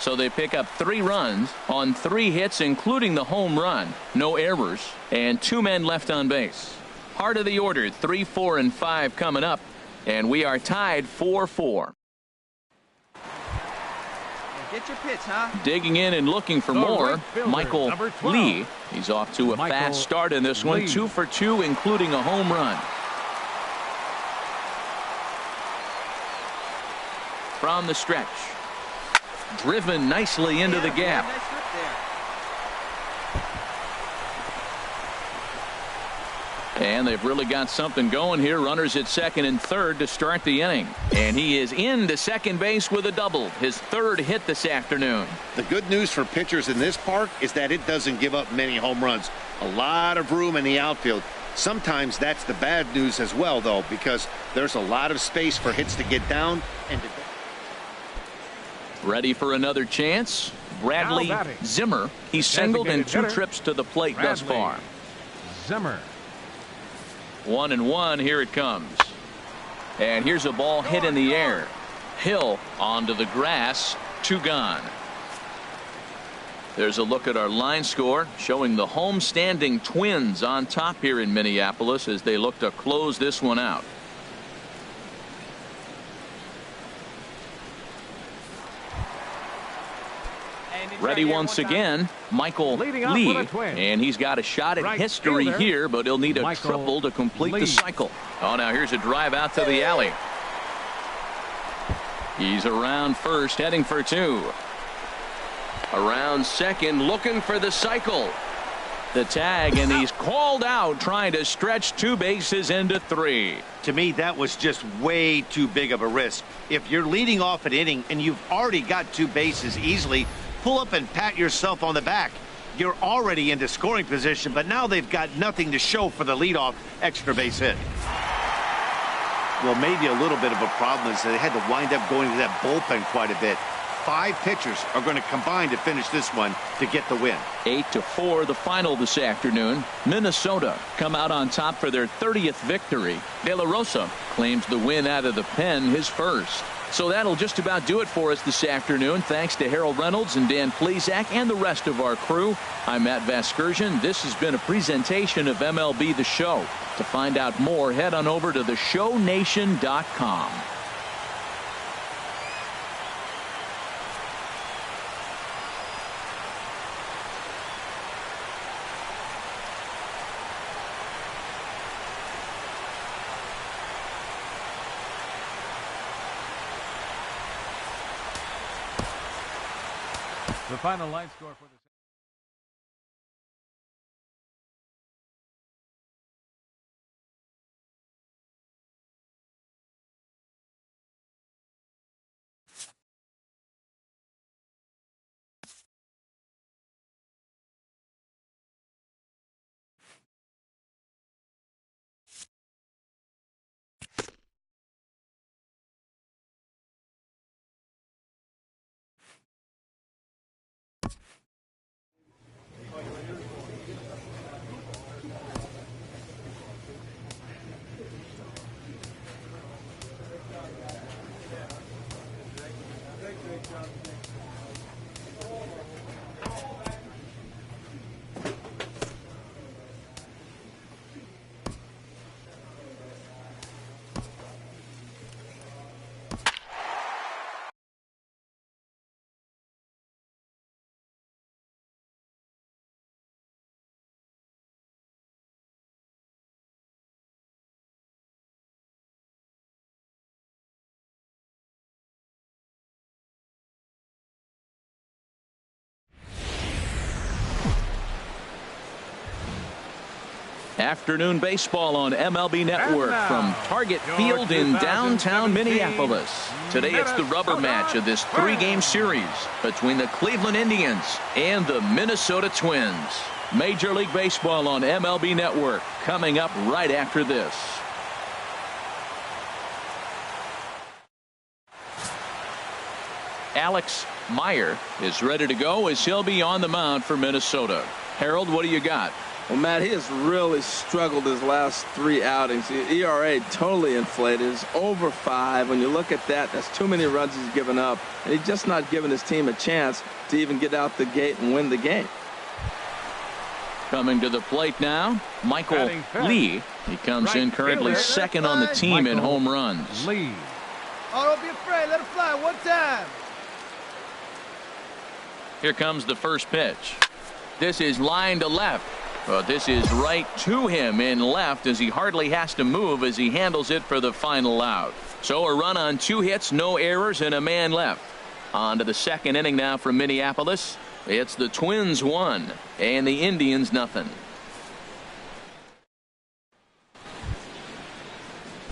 So they pick up 3 runs on 3 hits, including the home run. No errors, and 2 men left on base. Heart of the order, 3, 4, and 5 coming up, and we are tied 4-4. Get your pitch, huh? Digging in and looking for more, Michael Lee. He's off to a fast start in this one, 2 for 2, including a home run. From the stretch. Driven nicely into the gap. And they've really got something going here. Runners at second and third to start the inning. And he is into second base with a double. His 3rd hit this afternoon. The good news for pitchers in this park is that it doesn't give up many home runs. A lot of room in the outfield. Sometimes that's the bad news as well, though, because there's a lot of space for hits to get down and to... Ready for another chance. Bradley Zimmer. He's singled in 2 trips to the plate thus far. Zimmer. 1-1. Here it comes. And here's a ball hit in the air. Hill onto the grass. 2 gone. There's a look at our line score showing the home-standing Twins on top here in Minneapolis as they look to close this one out. Ready once again, Michael Lee, and he's got a shot at history here, but he'll need a triple to complete the cycle. Oh, now here's a drive out to the alley. He's around first, heading for 2. Around second, looking for the cycle. The tag, and he's called out, trying to stretch 2 bases into 3. To me, that was just way too big of a risk. If you're leading off an inning and you've already got 2 bases easily, pull up and pat yourself on the back. You're already into scoring position, but now they've got nothing to show for the leadoff extra base hit. Well, maybe a little bit of a problem is that they had to wind up going to that bullpen quite a bit. 5 pitchers are going to combine to finish this one to get the win. 8-4 the final this afternoon. Minnesota come out on top for their 30th victory. De La Rosa claims the win out of the pen, his first. So that'll just about do it for us this afternoon. Thanks to Harold Reynolds and Dan Plesac and the rest of our crew. I'm Matt Vasgersian. This has been a presentation of MLB The Show. To find out more, head on over to theshownation.com. The final line score for the Afternoon baseball on MLB Network from Target Field in downtown Minneapolis. Today it's the rubber match of this 3-game series between the Cleveland Indians and the Minnesota Twins. Major League Baseball on MLB Network coming up right after this. Alex Meyer is ready to go as he'll be on the mound for Minnesota. Harold, what do you got? Well, Matt, he has really struggled his last 3 outings. The ERA totally inflated. It's over 5. When you look at that, that's too many runs he's given up. And he's just not giving his team a chance to even get out the gate and win the game. Coming to the plate now, Michael Lee. He comes in currently second on the team in home runs. Lee. Oh, don't be afraid. Let it fly. One time. Here comes the first pitch. This is line to left. But this is right to him in left as he hardly has to move as he handles it for the final out. So a run on 2 hits, no errors, and a man left. On to the second inning now from Minneapolis. It's the Twins 1 and the Indians nothing.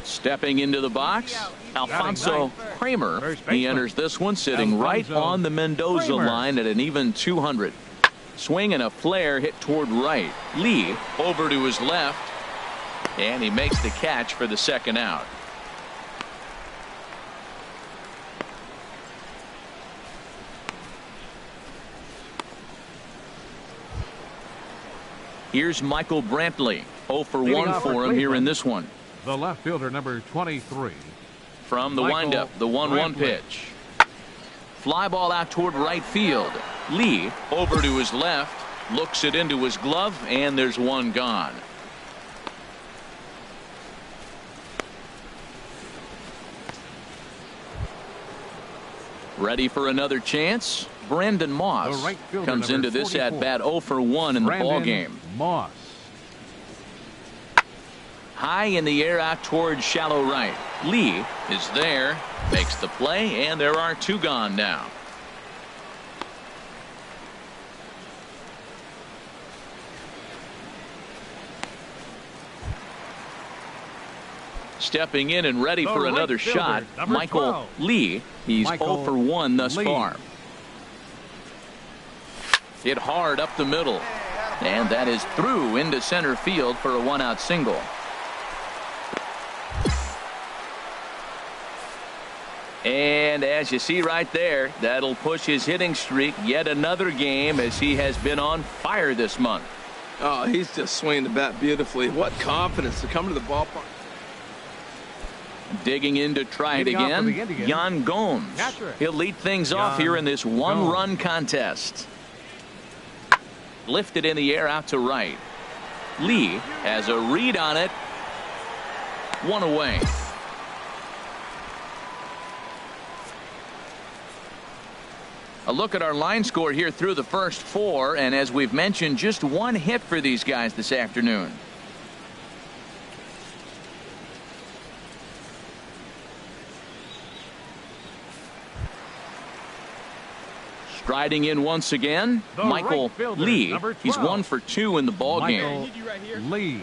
Stepping into the box, Alfonso Kramer. He enters this one sitting right on the Mendoza line at an even 200. Swing and a flare hit toward right. Lee over to his left, and he makes the catch for the second out. Here's Michael Brantley. 0 for 1 for him here in this one. The left fielder, number 23. From the windup, the 1-1 pitch. Fly ball out toward right field. Lee over to his left, looks it into his glove, and there's one gone. Ready for another chance? Brandon Moss comes into this at bat 0 for 1 in the ball game. Moss. High in the air out toward shallow right. Lee is there, makes the play, and there are 2 gone now. Stepping in and ready for another shot, Michael Lee. He's 0 for 1 thus far. Hit hard up the middle, and that is through into center field for a 1-out single. And And as you see right there, that'll push his hitting streak yet another game as he has been on fire this month. Oh, he's just swinging the bat beautifully. What confidence to come to the ballpark. Digging in to try it again, Yan Gomes. He'll lead things off here in this one-run contest. Lifted in the air out to right. Lee has a read on it. One away. A look at our line score here through the first 4, and as we've mentioned, just 1 hit for these guys this afternoon. Striding in once again, Michael Lee. He's 1 for 2 in the ball game. Lee.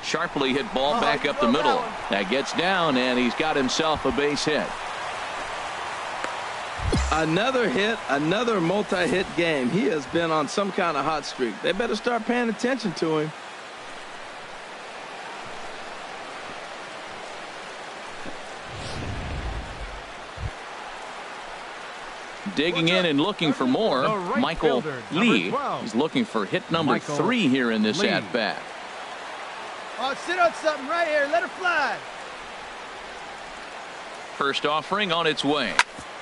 Sharply hit ball back up the middle. That gets down, and he's got himself a base hit. Another hit, another multi-hit game. He has been on some kind of hot streak. They better start paying attention to him. Digging in and looking for more, Michael Lee. He's looking for hit number 3 here in this at-bat. Oh, sit on something right here. Let her fly. First offering on its way.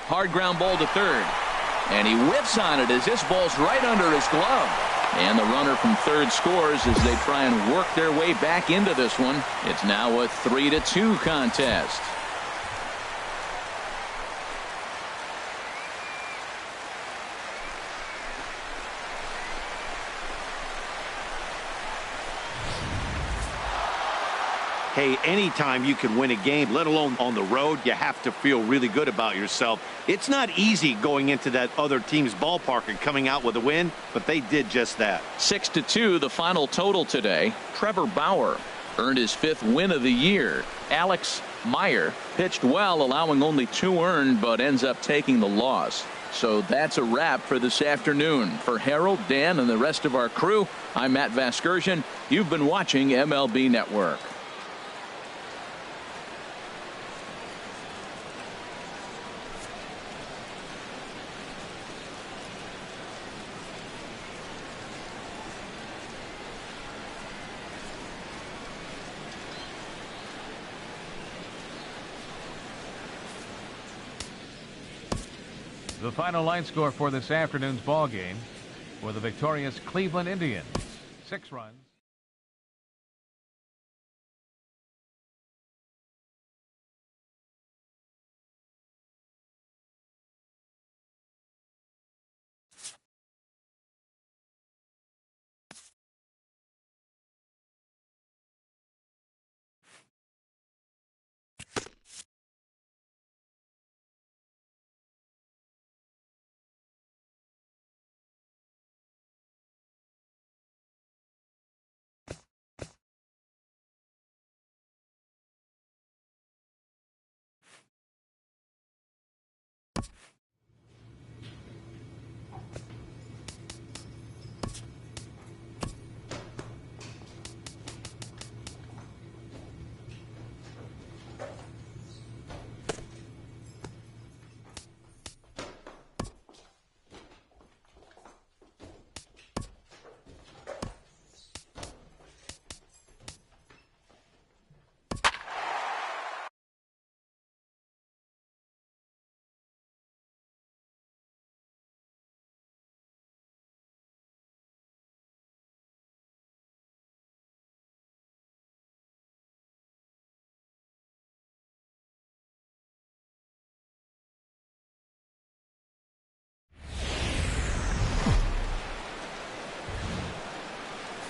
Hard ground ball to third. And he whiffs on it as this ball's right under his glove. And the runner from third scores as they try and work their way back into this one. It's now a 3-2 contest. Hey, anytime you can win a game, let alone on the road, you have to feel really good about yourself. It's not easy going into that other team's ballpark and coming out with a win, but they did just that. 6-2, the final total today. Trevor Bauer earned his 5th win of the year. Alex Meyer pitched well, allowing only 2 earned, but ends up taking the loss. So that's a wrap for this afternoon. For Harold, Dan, and the rest of our crew, I'm Matt Vasgersian. You've been watching MLB Network. The final line score for this afternoon's ball game for the victorious Cleveland Indians. 6 runs.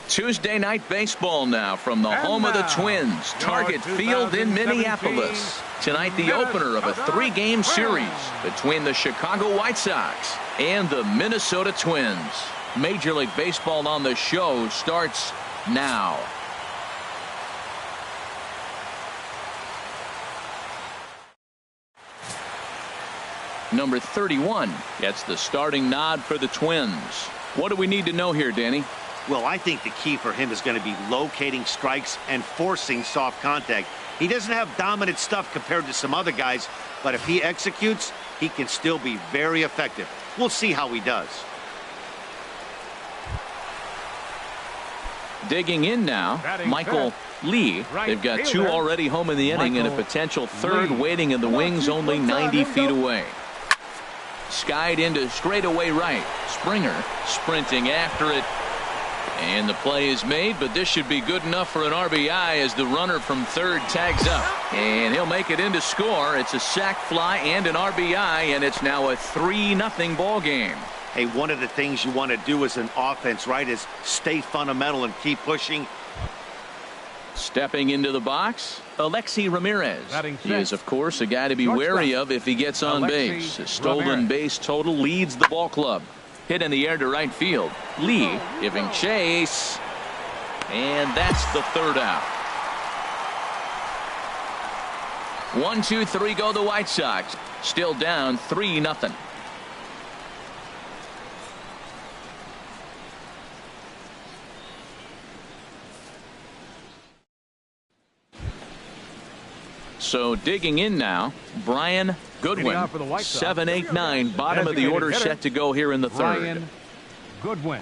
Tuesday night baseball now from the home of the Twins, Target Field in Minneapolis. Tonight, the opener of a 3-game series between the Chicago White Sox and the Minnesota Twins. Major League Baseball on the show starts now. Number 31 gets the starting nod for the Twins. What do we need to know here, Danny? Well, I think the key for him is going to be locating strikes and forcing soft contact. He doesn't have dominant stuff compared to some other guys, but if he executes, he can still be very effective. We'll see how he does. Digging in now, Michael Lee. They've got two already home in the inning and a potential third waiting in the wings only 90 feet away. Skied into straightaway right. Springer sprinting after it. And the play is made, but this should be good enough for an RBI as the runner from third tags up. And he'll make it in to score. It's a sac fly and an RBI, and it's now a 3-0 ball game. Hey, one of the things you want to do as an offense, right, is stay fundamental and keep pushing. Stepping into the box, Alexi Ramirez. He is, of course, a guy to be wary of if he gets on base. His stolen base total leads the ball club. Hit in the air to right field. Lee giving chase. And that's the third out. 1, 2, 3 go the White Sox. Still down 3-0. So digging in now, Brian Goodwin. 7-8-9, bottom of the order, set to go here in the third. Brian Goodwin.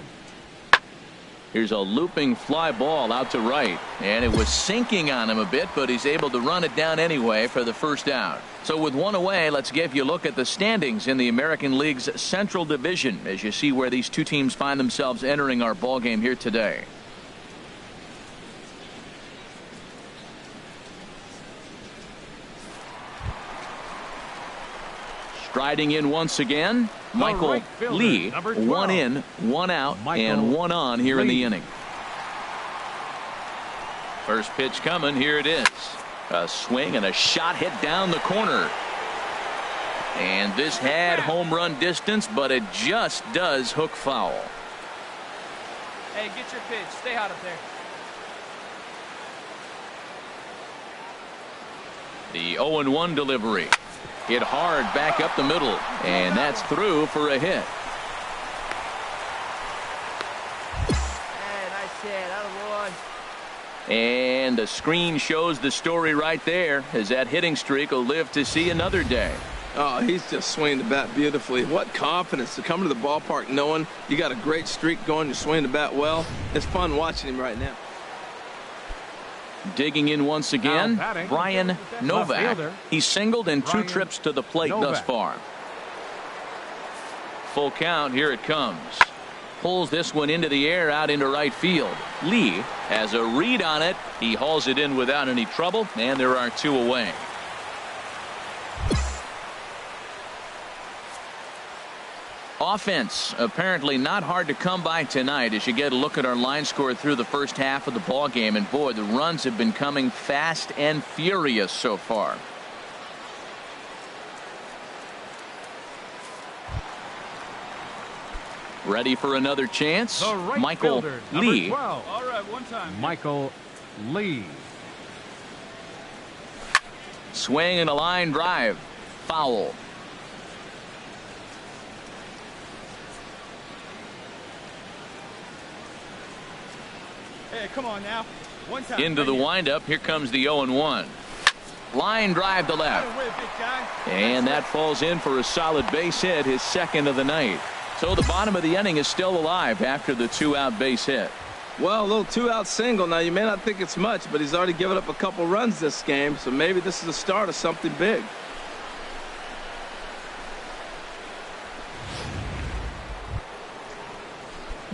Here's a looping fly ball out to right, and it was sinking on him a bit, but he's able to run it down anyway for the first out. So with one away, let's give you a look at the standings in the American League's Central Division as you see where these two teams find themselves entering our ball game here today. Striding in once again, Michael Lee. 1 in, 1 out, and 1 on here in the inning. First pitch coming. Here it is. A swing and a shot hit down the corner. And this had home run distance, but it just does hook foul. Hey, get your pitch. Stay hot up there. The 0-1 delivery. Hit hard back up the middle, and that's through for a hit. Hey, nice hit. Out of 1. And the screen shows the story right there as that hitting streak will live to see another day. Oh, he's just swinging the bat beautifully. What confidence to come to the ballpark knowing you got a great streak going, you're swinging the bat well. It's fun watching him right now. Digging in once again, Brian Novak. He's singled in 2 trips to the plate thus far. Full count. Here it comes. Pulls this one into the air out into right field. Lee has a read on it. He hauls it in without any trouble, and there are 2 away. Offense apparently not hard to come by tonight as you get a look at our line score through the first half of the ball game, and boy, the runs have been coming fast and furious so far. Ready for another chance? Michael Lee. All right, one time. Michael Lee. Swing and a line drive. Foul. Hey, come on now. One time. Into the windup. Here comes the 0-1. Line drive to left. And that falls in for a solid base hit, his second of the night. So the bottom of the inning is still alive after the 2-out base hit. Well, a little 2-out single. Now, you may not think it's much, but he's already given up a couple runs this game, so maybe this is the start of something big.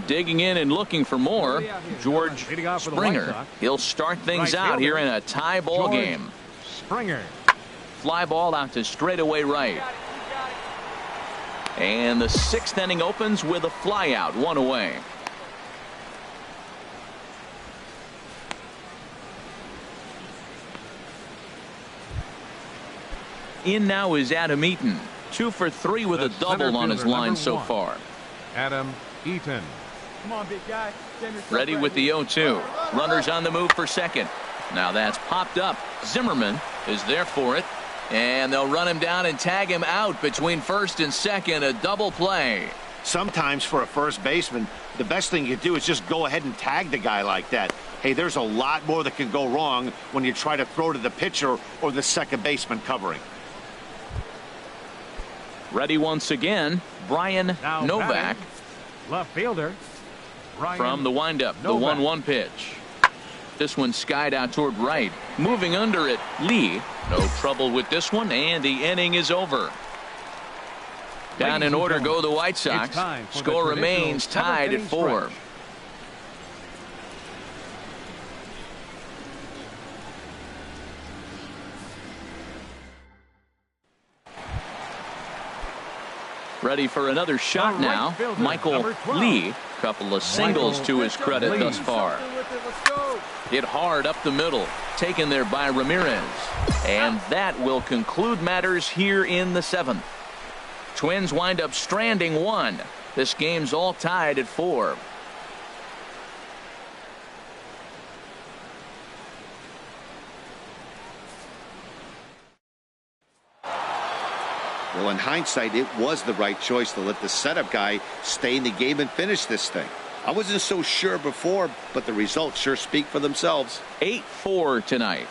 Digging in and looking for more, George Springer. He'll start things out here in a tie ball game. Springer. Fly ball out to straightaway right. And the 6th inning opens with a fly out, 1 away. In now is Adam Eaton. 2 for 3 with a double on his line so far. Adam Eaton. Come on, big guy. Ready with the 0-2. Runners on the move for second. Now that's popped up. Zimmerman is there for it. And they'll run him down and tag him out between first and second. A double play. Sometimes for a first baseman, the best thing you do is just go ahead and tag the guy like that. Hey, there's a lot more that can go wrong when you try to throw to the pitcher or the second baseman covering. Ready once again, Brian Now Novak. batting, left fielder Brian From the windup, the Novak. 1-1 pitch. This one skied out toward right. Moving under it, Lee. No trouble with this one, and the inning is over. Down Ladies in and order go gentlemen, the White it's Sox. time for the Score traditional remains tied at seventh-inning 4. stretch. Ready for another shot The right now. fielder, Michael number 12. Lee. Couple of singles Michael to his credit Lee. thus far. Something with it. Let's go. Hit hard up the middle. Taken there by Ramirez. And that will conclude matters here in the 7th. Twins wind up stranding 1. This game's all tied at 4. Well, in hindsight, it was the right choice to let the setup guy stay in the game and finish this thing. I wasn't so sure before, but the results sure speak for themselves. 8-4 tonight.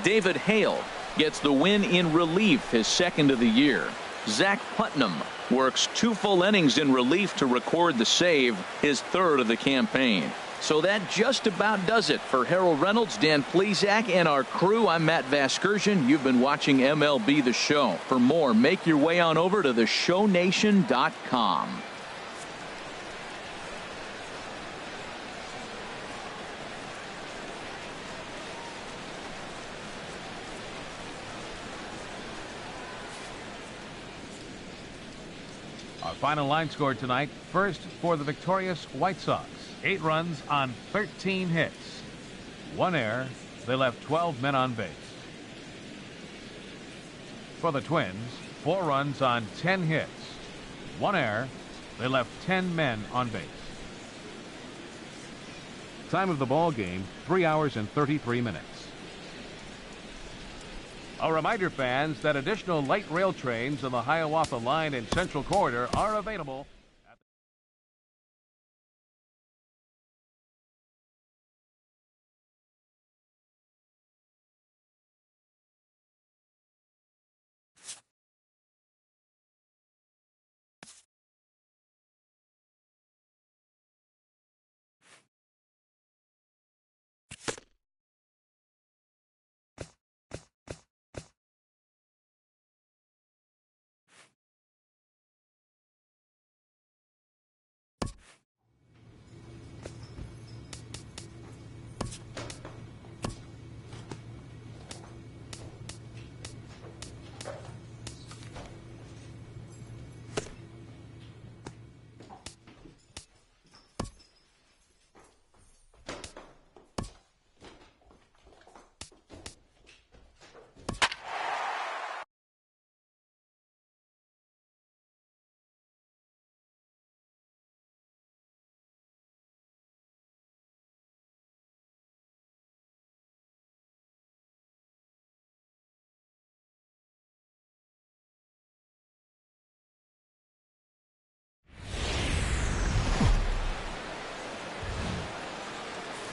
David Hale gets the win in relief, his 2nd of the year. Zach Putnam works 2 full innings in relief to record the save, his 3rd of the campaign. So that just about does it for Harold Reynolds, Dan Plesac, and our crew. I'm Matt Vasgersian. You've been watching MLB The Show. For more, make your way on over to theshownation.com. Our final line score tonight. First for the victorious White Sox. 8 runs on 13 hits. 1 error. They left 12 men on base. For the Twins, 4 runs on 10 hits. 1 error. They left 10 men on base. Time of the ball game, 3 hours and 33 minutes. A reminder, fans, that additional light rail trains on the Hiawatha Line and Central Corridor are available.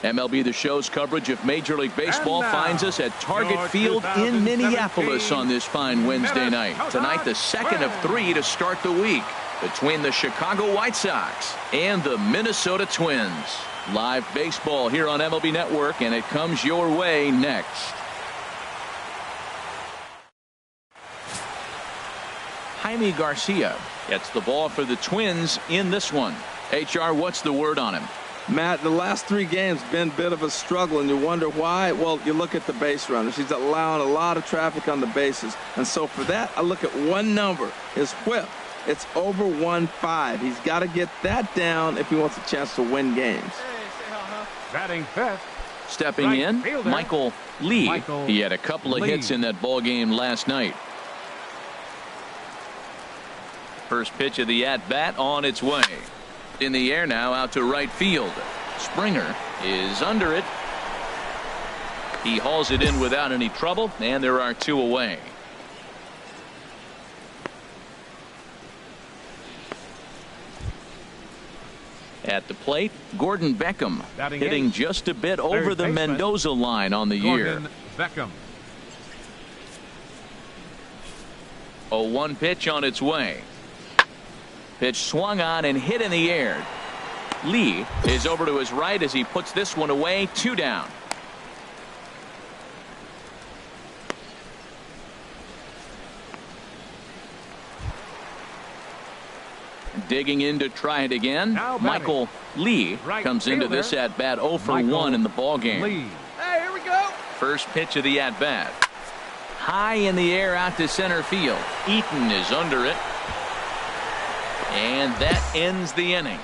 MLB The Show's coverage of Major League Baseball And now, finds us at Target your Field in 2017 Minneapolis on this fine Wednesday night. Tonight, the 2nd of 3 to start the week between the Chicago White Sox and the Minnesota Twins. Live baseball here on MLB Network, and it comes your way next. Jaime Garcia gets the ball for the Twins in this one. HR, what's the word on him? Matt, the last 3 games been a bit of a struggle, and you wonder why. Well, you look at the base runners. He's allowing a lot of traffic on the bases. And so for that, I look at one number, his whip. It's over 1.5. He's got to get that down if he wants a chance to win games. Hey, say huh? Batting 5th. Stepping Right in, fielder, Michael Lee. Michael He had a couple of Lee. hits in that ball game last night. First pitch of the at-bat on its way. In the air now, out to right field. Springer is under it. He hauls it in without any trouble, and there are 2 away. At the plate, Gordon Beckham, Batting hitting 8. just a bit over Third the baseman, Mendoza line on the year. Gordon Beckham. 0-1 pitch on its way. Pitch swung on and hit in the air. Lee is over to his right as he puts this one away. 2 down. Digging in to try it again. Michael Lee comes into this at bat 0 for 1 in the ball game. Hey, here we go. First pitch of the at bat. High in the air out to center field. Eaton is under it. And that ends the inning.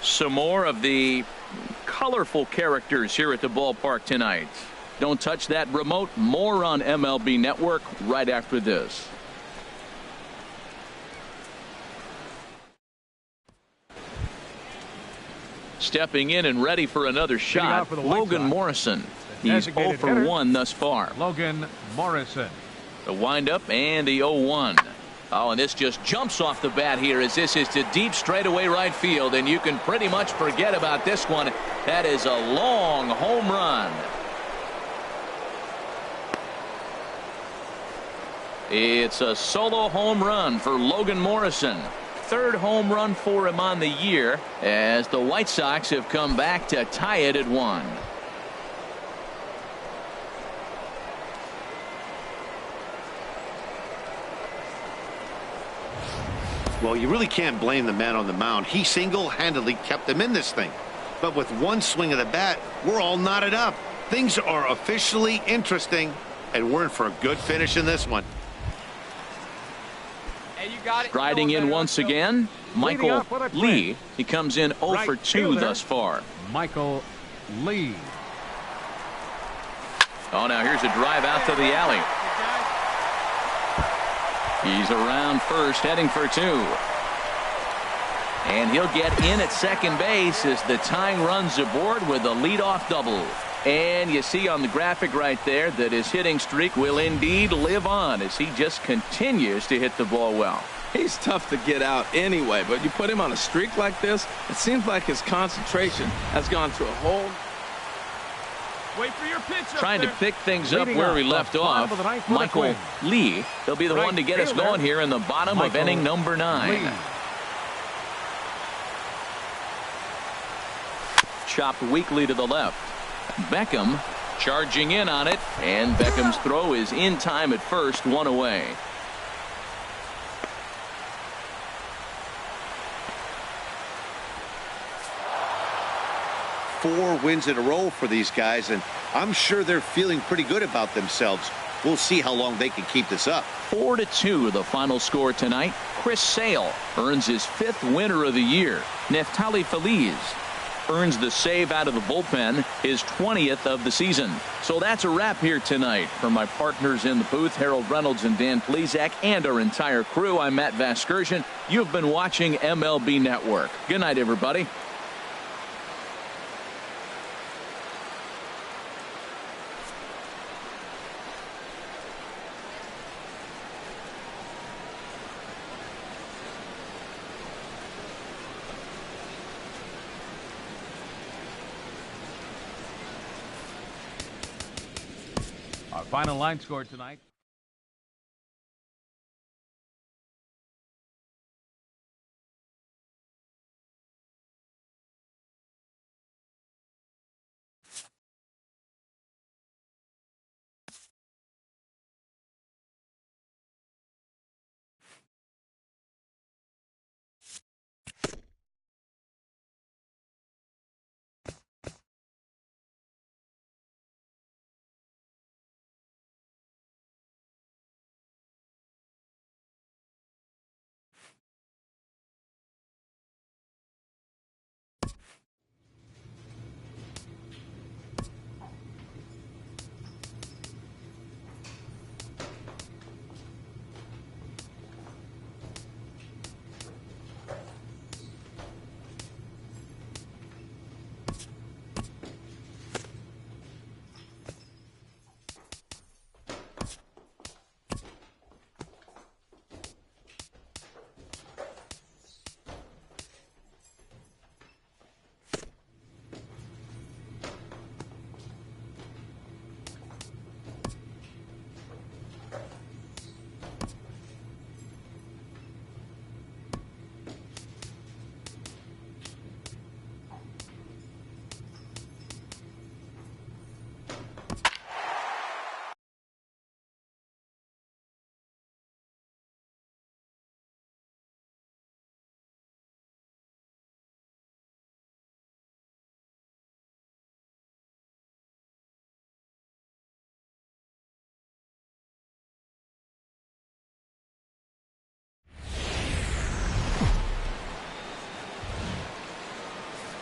Some more of the colorful characters here at the ballpark tonight. Don't touch that remote. More on MLB Network right after this. Stepping in and ready for another shot, Logan Morrison. He's 0 for 1 thus far. Logan Morrison. The windup and the 0-1. Oh, and this just jumps off the bat here as this is to deep straightaway right field, and you can pretty much forget about this one. That is a long home run. It's a solo home run for Logan Morrison. Third home run for him on the year as the White Sox have come back to tie it at 1. Well, you really can't blame the man on the mound. He single-handedly kept them in this thing. But with one swing of the bat, we're all knotted up. Things are officially interesting, and we're in for a good finish in this one. Hey, you got it. Striding in once again, Michael Lee. He comes in 0 for 2 thus far. Michael Lee. Oh, now here's a drive out to the alley. He's around first, heading for 2. And he'll get in at second base as the tying run's aboard with a leadoff double. And you see on the graphic right there that his hitting streak will indeed live on as he just continues to hit the ball well. He's tough to get out anyway, but you put him on a streak like this, it seems like his concentration has gone to a whole. Wait for your pitch. Trying to pick things up where we left off. Michael Lee. He'll be the one to get us going here in the bottom of inning number 9. Chopped weakly to the left. Beckham charging in on it, and Beckham's throw is in time at first, 1 away. Four wins in a row for these guys, and I'm sure they're feeling pretty good about themselves. We'll see how long they can keep this up. 4-2 the final score tonight. Chris Sale earns his 5th winner of the year. Neftali Feliz earns the save out of the bullpen, his 20th of the season. So that's a wrap here tonight. For my partners in the booth, Harold Reynolds and Dan Plesac, and our entire crew, I'm Matt Vasgersian. You've been watching MLB Network. Good night, everybody. Our final line score tonight.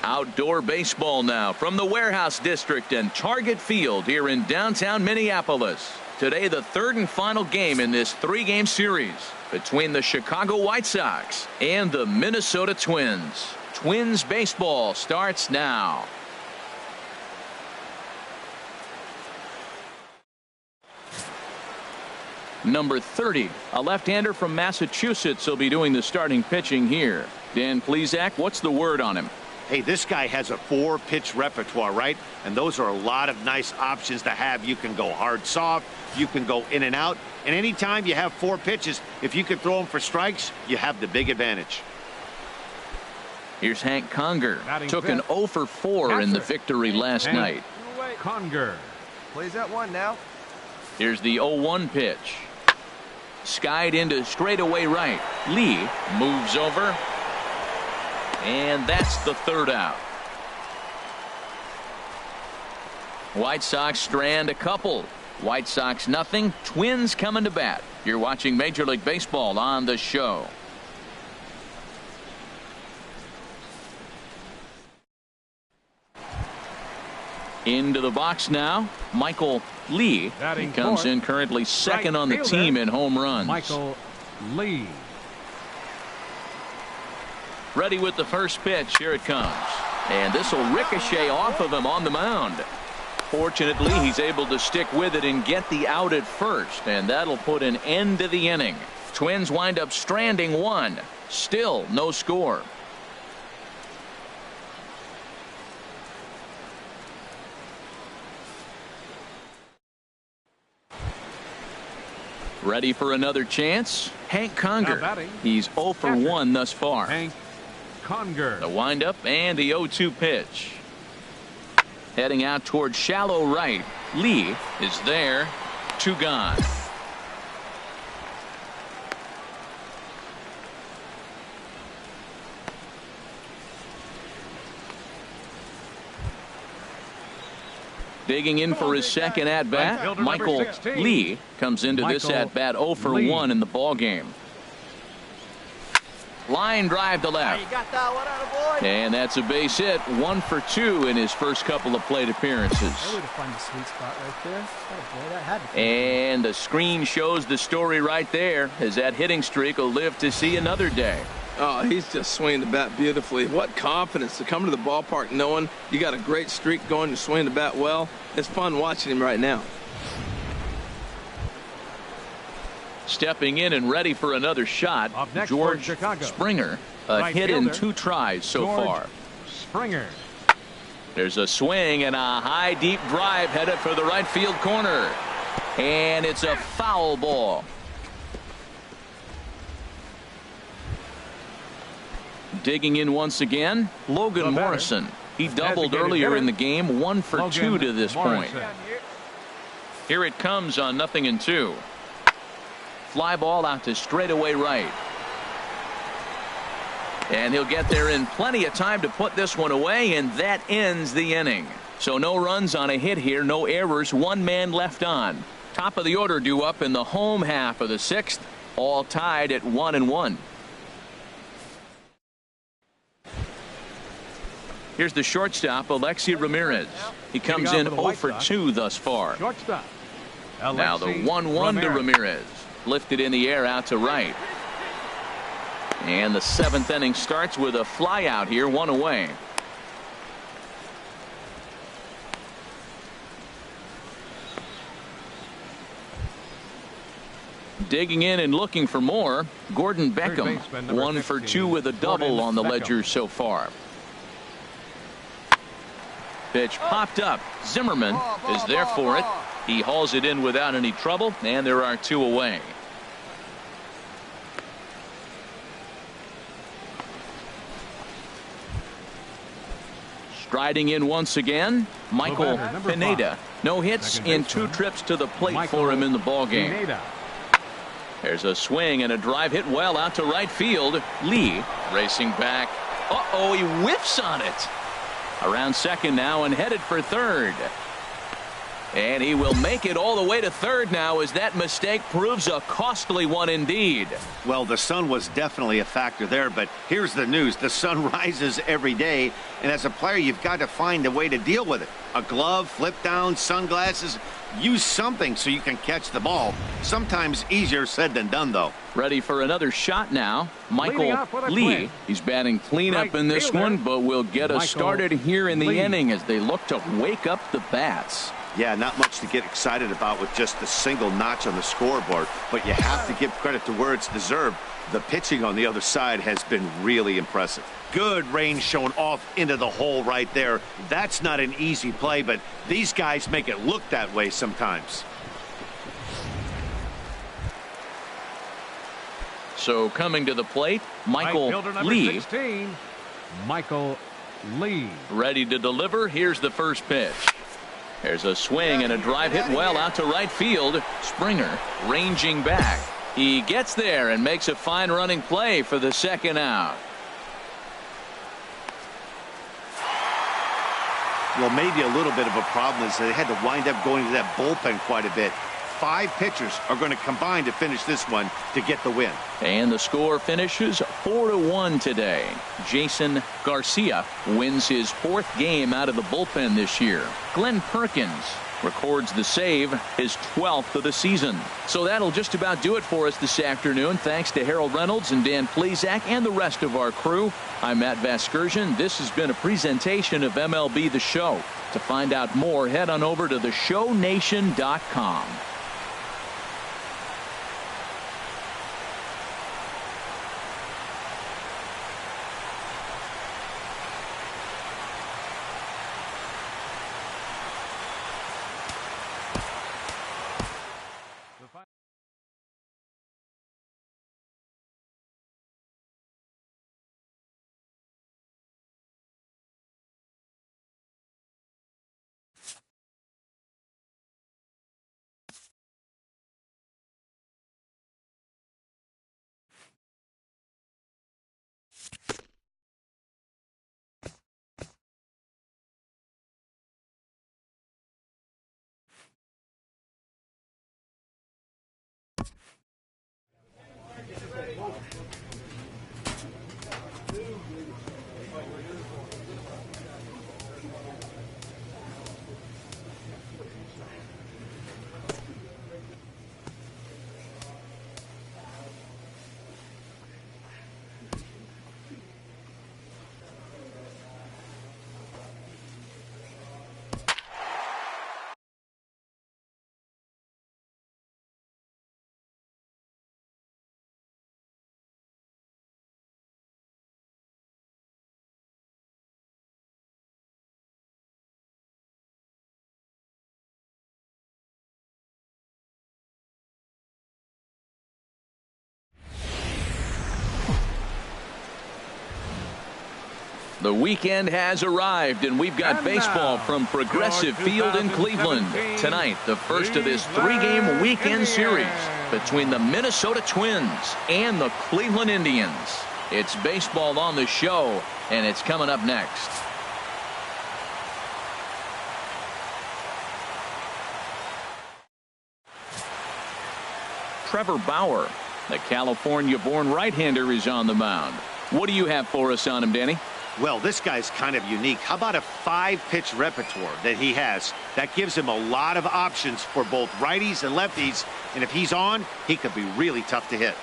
Outdoor baseball now from the Warehouse District and Target Field here in downtown Minneapolis. Today, the third and final game in this three-game series between the Chicago White Sox and the Minnesota Twins. Twins baseball starts now. Number 30, a left-hander from Massachusetts, will be doing the starting pitching here. Dan Plesac, what's the word on him? Hey, this guy has a 4-pitch repertoire, right? And those are a lot of nice options to have. You can go hard, soft. You can go in and out. And anytime you have 4 pitches, if you can throw them for strikes, you have the big advantage. Here's Hank Conger. Took an 0 for 4 in the victory last night. Conger plays that one now. Here's the 0-1 pitch. Skied into straightaway right. Lee moves over. And that's the third out. White Sox strand a couple. White Sox nothing. Twins coming to bat. You're watching Major League Baseball on the show. Into the box now, Michael Lee. He comes in currently second on the team in home runs. Michael Lee. Ready with the first pitch. Here it comes. And this will ricochet off of him on the mound. Fortunately, he's able to stick with it and get the out at first. And that'll put an end to the inning. Twins wind up stranding one. Still no score. Ready for another chance? Hank Conger. He's 0 for 1 thus far. Hank Conger. The windup and the 0-2 pitch. Heading out towards shallow right. Lee is there. 2 gone. Digging in for his second at-bat, Michael Lee comes into this at-bat 0 for 1 in the ball game. Line drive to left. You got that one out of boy. And that's a base hit. 1 for 2 in his first couple of plate appearances. That would have found the sweet spot right there. Oh, boy, that had to be. And the screen shows the story right there, as that hitting streak will live to see another day. Oh, he's just swinging the bat beautifully. What confidence to come to the ballpark knowing you got a great streak going, to swing the bat well. It's fun watching him right now. Stepping in and ready for another shot, George Springer. A hit in 2 tries so far. Springer. There's a swing and a high deep drive headed for the right field corner. And it's a foul ball. Digging in once again, Logan Morrison. He doubled earlier in the game, 1 for 2 to this point. Here it comes on 0-2. Fly ball out to straightaway right. And he'll get there in plenty of time to put this one away, and that ends the inning. So no runs on a hit here, no errors, 1 man left on. Top of the order due up in the home half of the 6th, all tied at 1-1. Here's the shortstop, Alexi Ramirez. He comes in 0 for 2 thus far. Shortstop. Now the 1-1 to Ramirez. Lifted in the air out to right. And the 7th inning starts with a fly out here, 1 away. Digging in and looking for more, Gordon Beckham. 1 for 2 with a double on the ledger so far. Pitch popped up. Zimmerman is there for it. He hauls it in without any trouble, and there are 2 away. Striding in once again, Michael Pineda. No hits in 2 trips to the plate for him in the ball game. There's a swing and a drive hit well out to right field. Lee racing back. Uh-oh, he whiffs on it. Around second now and headed for third. And he will make it all the way to third now as that mistake proves a costly one indeed. Well, the sun was definitely a factor there, but here's the news. The sun rises every day, and as a player, you've got to find a way to deal with it. A glove, flip down, sunglasses, use something so you can catch the ball. Sometimes easier said than done, though. Ready for another shot now. Michael Lee. He's batting cleanup in this one, but will get us started here in the inning as they look to wake up the bats. Yeah, not much to get excited about with just a single notch on the scoreboard, but you have to give credit to where it's deserved. The pitching on the other side has been really impressive. Good range shown off into the hole right there. That's not an easy play, but these guys make it look that way sometimes. So coming to the plate, Michael Lee. 16, Michael Lee. Ready to deliver. Here's the first pitch. There's a swing and a drive hit well out to right field. Springer ranging back. He gets there and makes a fine running play for the second out. Well, maybe a little bit of a problem is they had to wind up going to that bullpen quite a bit. 5 pitchers are going to combine to finish this one to get the win. And the score finishes 4-1 today. Jason Garcia wins his 4th game out of the bullpen this year. Glenn Perkins records the save, his 12th of the season. So that'll just about do it for us this afternoon. Thanks to Harold Reynolds and Dan Plesac and the rest of our crew. I'm Matt Vasgersian. This has been a presentation of MLB The Show. To find out more, head on over to theshownation.com. The weekend has arrived, and we've got baseball from Progressive Field in Cleveland. Tonight, the first of this 3-game weekend series between the Minnesota Twins and the Cleveland Indians. It's baseball on the show, and it's coming up next. Trevor Bauer, the California-born right-hander, is on the mound. What do you have for us on him, Danny? Well, this guy's kind of unique. How about a 5-pitch repertoire that he has? That gives him a lot of options for both righties and lefties. And if he's on, he could be really tough to hit.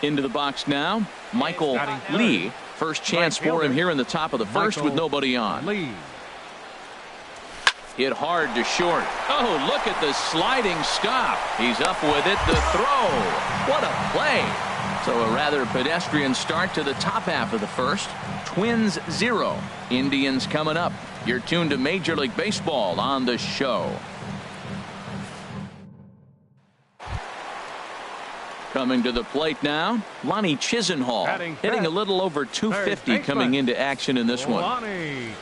Into the box now, Michael Lee. First chance for him here in the top of the first with nobody on. Hit hard to short. Oh, look at the sliding stop. He's up with it. The throw. What a play. So a rather pedestrian start to the top half of the first. Twins 0. Indians coming up. You're tuned to Major League Baseball on the show. Coming to the plate now, Lonnie Chisenhall, hitting a little over 250 coming into action in this one. Lonnie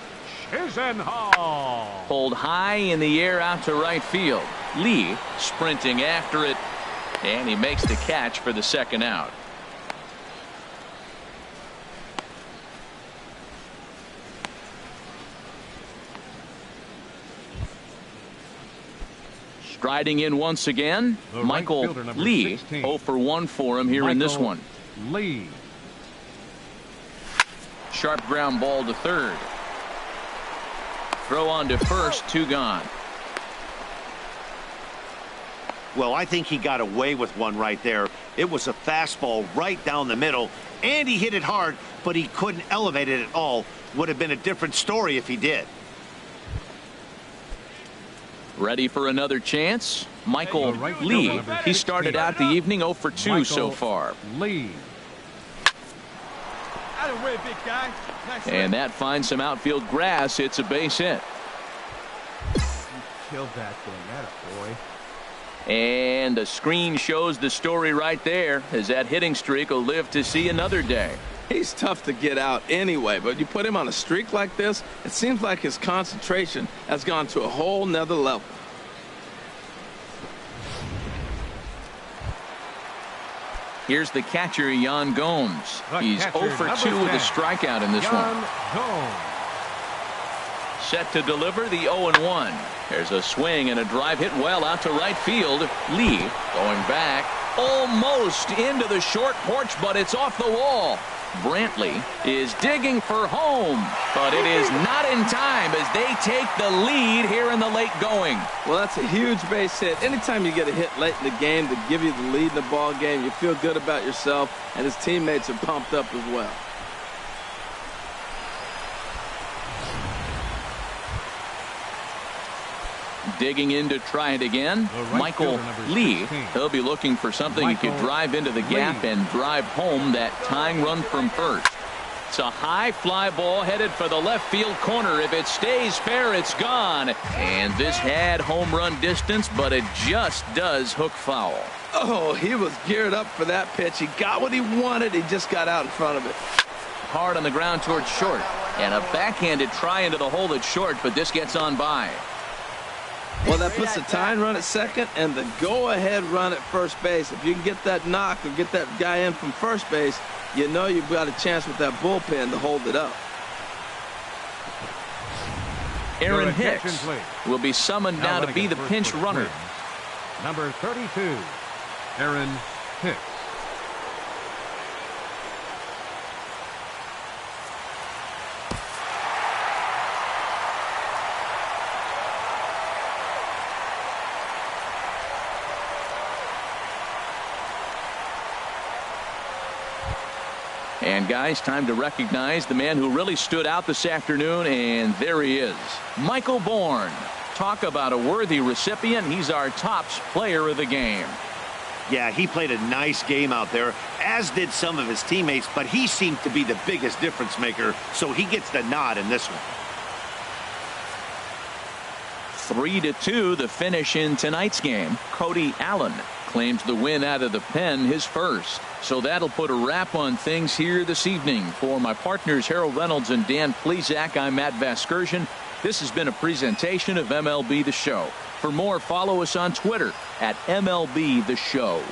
Chisenhall. Pulled high in the air out to right field. Lee sprinting after it, and he makes the catch for the second out. Striding in once again, The right Michael fielder, number Lee. 16. 0 for 1 for him here in this Michael one. Lee. Sharp ground ball to third. Throw on to first, 2 gone. Well, I think he got away with one right there. It was a fastball right down the middle, and he hit it hard, but he couldn't elevate it at all. Would have been a different story if he did. Ready for another chance? Michael The right fielder, Lee. number He started 16. out the evening 0 for 2 so Michael far. Lee. Out of the way, big guy. Nice And hit. that finds some outfield grass. It's a base hit. You killed that thing. That a boy. And the screen shows the story right there, as that hitting streak will live to see another day. He's tough to get out anyway, but you put him on a streak like this, it seems like his concentration has gone to a whole nother level. Here's the catcher, Yan Gomes. The He's catcher, 0 for number 2 with a 10, strikeout in this one. Yan Gomes. Set to deliver the 0-1. There's a swing and a drive hit well out to right field. Lee going back almost into the short porch, but it's off the wall. Brantley is digging for home, but it is not in time as they take the lead here in the late going. Well, that's a huge base hit. Anytime you get a hit late in the game to give you the lead in the ball game, you feel good about yourself, and his teammates are pumped up as well. Digging in to try it again, The right Michael fielder, number Lee. 16. He'll be looking for something he could Michael drive into the gap Lee. and drive home that tying run from first. It's a high fly ball headed for the left field corner. If it stays fair, it's gone. And this had home run distance, but it just does hook foul. Oh, he was geared up for that pitch. He got what he wanted. He just got out in front of it. Hard on the ground towards short. And a backhanded try into the hole at short, but this gets on by. Well, that puts the tying run at second and the go-ahead run at first base. If you can get that knock or get that guy in from first base, you know you've got a chance with that bullpen to hold it up. Aaron Your attention, Hicks please. will be summoned now to running be at the first pinch for runner. Twins, number 32, Aaron Hicks. And guys, time to recognize the man who really stood out this afternoon, and there he is, Michael Bourn. Talk about a worthy recipient. He's our tops player of the game. Yeah, he played a nice game out there, as did some of his teammates, but he seemed to be the biggest difference maker, so he gets the nod in this one. 3-2 the finish in tonight's game. Cody Allen claims the win out of the pen, his first. So that'll put a wrap on things here this evening. For my partners Harold Reynolds and Dan Plesac, I'm Matt Vasgersian. This has been a presentation of MLB The Show. For more, follow us on Twitter at MLB The Show.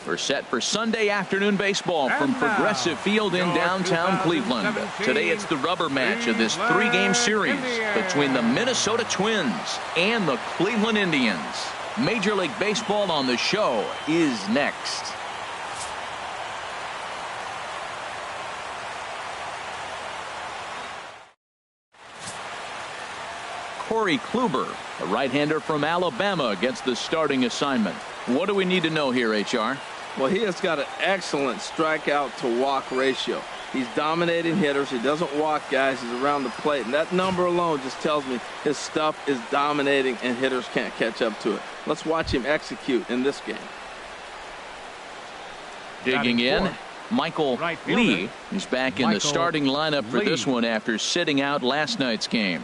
We're set for Sunday afternoon baseball from Progressive Field in downtown Cleveland. Today it's the rubber match of this 3-game series between the Minnesota Twins and the Cleveland Indians. Major League Baseball on the show is next. Corey Kluber, a right-hander from Alabama, gets the starting assignment. What do we need to know here, HR? Well, he has got an excellent strikeout to walk ratio. He's dominating hitters. He doesn't walk guys. He's around the plate. And that number alone just tells me his stuff is dominating and hitters can't catch up to it. Let's watch him execute in this game. Digging in, Michael Lee. He's back in the starting lineup for this one after sitting out last night's game.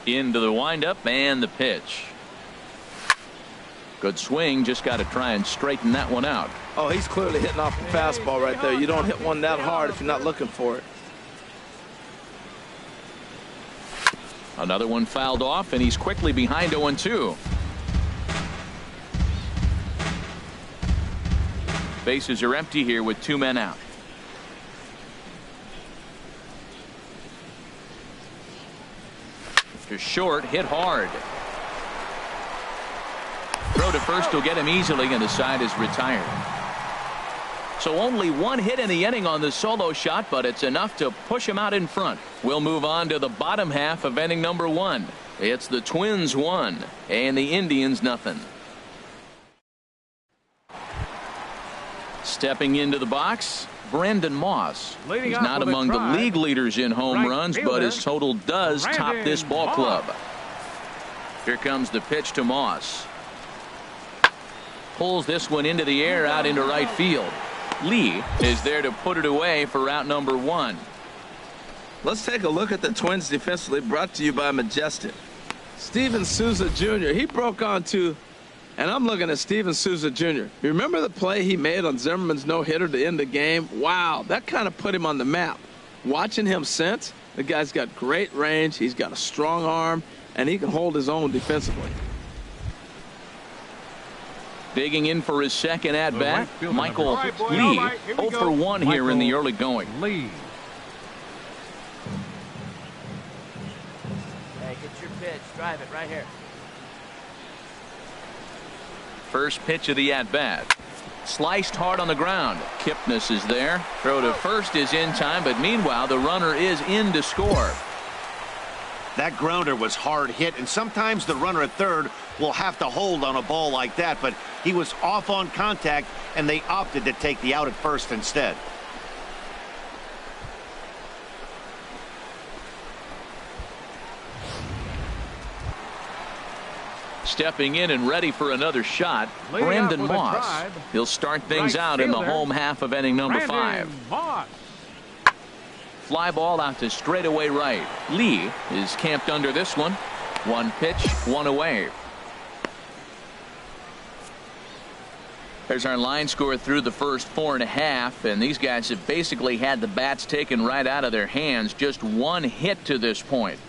Into the windup and the pitch. Good swing, just got to try and straighten that one out. Oh, he's clearly hitting off the fastball right there. You don't hit one that hard if you're not looking for it. Another one fouled off, and he's quickly behind 0-2. Bases are empty here with 2 men out. To short, hit hard. Throw to first will get him easily, and the side is retired. So only 1 hit in the inning on the solo shot, but it's enough to push him out in front. We'll move on to the bottom half of inning number 1. It's the Twins 1 and the Indians nothing. Stepping into the box, Brandon Moss. He's not among the league leaders in home runs, but his total does top this ball club. Here comes the pitch to Moss. Pulls this one into the air out into right field. Lee is there to put it away for out number 1. Let's take a look at the Twins defensively, brought to you by Majestic. Steven Souza Jr. He broke onto, and I'm looking at Steven Souza Jr. You remember the play he made on Zimmerman's no-hitter to end the game? Wow, that kind of put him on the map. Watching him since, the guy's got great range, he's got a strong arm, and he can hold his own defensively. Digging in for his second at-bat, Michael Lee. 0 for 1 here in the early going. Lee. Hey, get your pitch. Drive it right here. First pitch of the at-bat. Sliced hard on the ground. Kipnis is there. Throw to first is in time, but meanwhile the runner is in to score. That grounder was hard hit, and sometimes the runner at third will have to hold on a ball like that, but he was off on contact, and they opted to take the out at first instead. Stepping in and ready for another shot, Brandon Moss. He'll start things out in the home half of inning number 5. Fly ball out to straightaway right. Lee is camped under this one. 1 pitch, 1 away. There's our line score through the first 4.5, and these guys have basically had the bats taken right out of their hands. Just 1 hit to this point.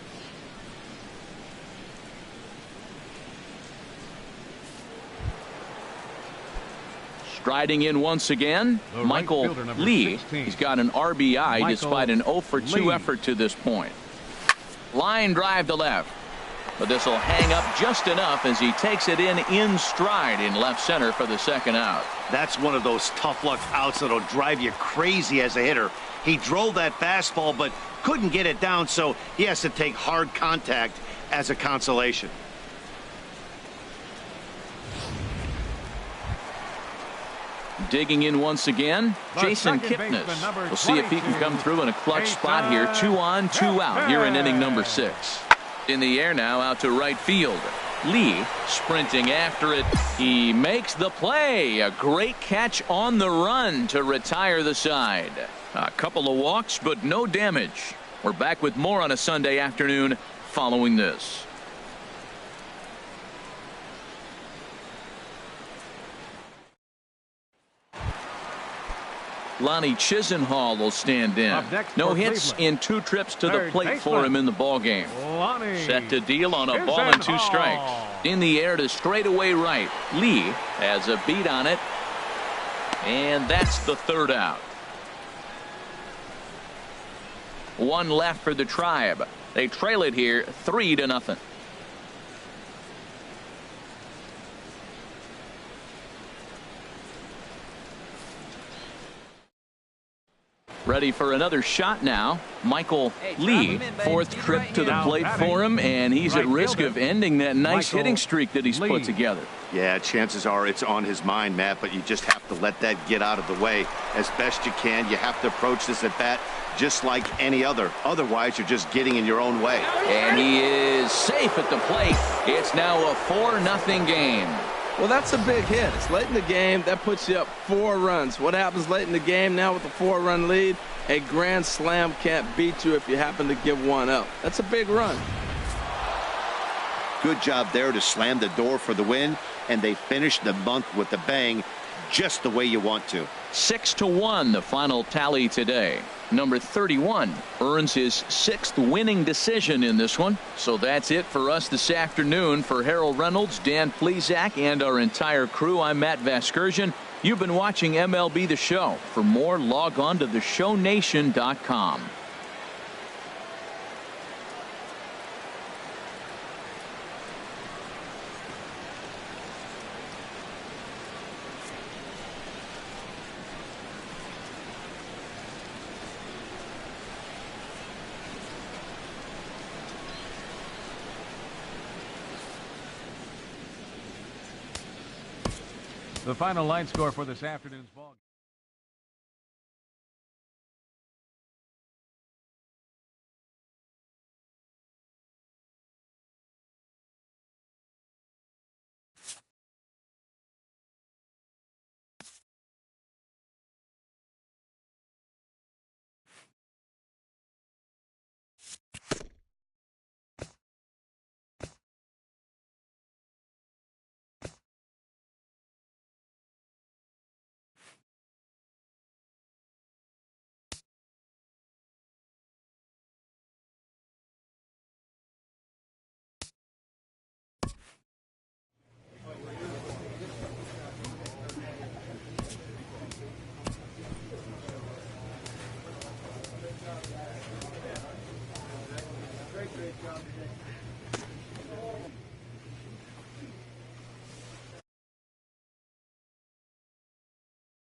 Striding in once again, Michael Lee. He's got an RBI despite an 0 for 2 effort to this point. Line drive to left, but this will hang up just enough as he takes it in stride in left center for the second out. That's one of those tough luck outs that'll drive you crazy as a hitter. He drove that fastball but couldn't get it down, so he has to take hard contact as a consolation. Digging in once again, Jason Kipnis. We'll see if he can come through in a clutch spot here. 2 on, 2 out here in inning number 6. In the air now out to right field. Lee sprinting after it. He makes the play. A great catch on the run to retire the side. A couple of walks, but no damage. We're back with more on a Sunday afternoon following this. Lonnie Chisenhall will stand in. No hits in 2 trips to the plate for him in the ballgame. Set to deal on a ball and 2 strikes. In the air to straightaway right. Lee has a beat on it. And that's the third out. One left for the Tribe. They trail it here 3-0. Ready for another shot now. Michael Lee, fourth trip to the plate for him, and he's at risk of ending that nice hitting streak that he's put together. Yeah, chances are it's on his mind, Matt, but you just have to let that get out of the way as best you can. You have to approach this at bat just like any other. Otherwise, you're just getting in your own way. And he is safe at the plate. It's now a 4-0 game. Well, that's a big hit. It's late in the game. That puts you up 4 runs. What happens late in the game now with a 4-run lead? A grand slam can't beat you if you happen to give one up. That's a big run. Good job there to slam the door for the win, and they finished the month with a bang, just the way you want to. 6-1 the final tally today. Number 31 earns his 6th winning decision in this one. So that's it for us this afternoon. For Harold Reynolds, Dan Plesac, and our entire crew, I'm Matt Vasgersian. You've been watching MLB The Show. For more, log on to theshownation.com. The final line score for this afternoon's ball game.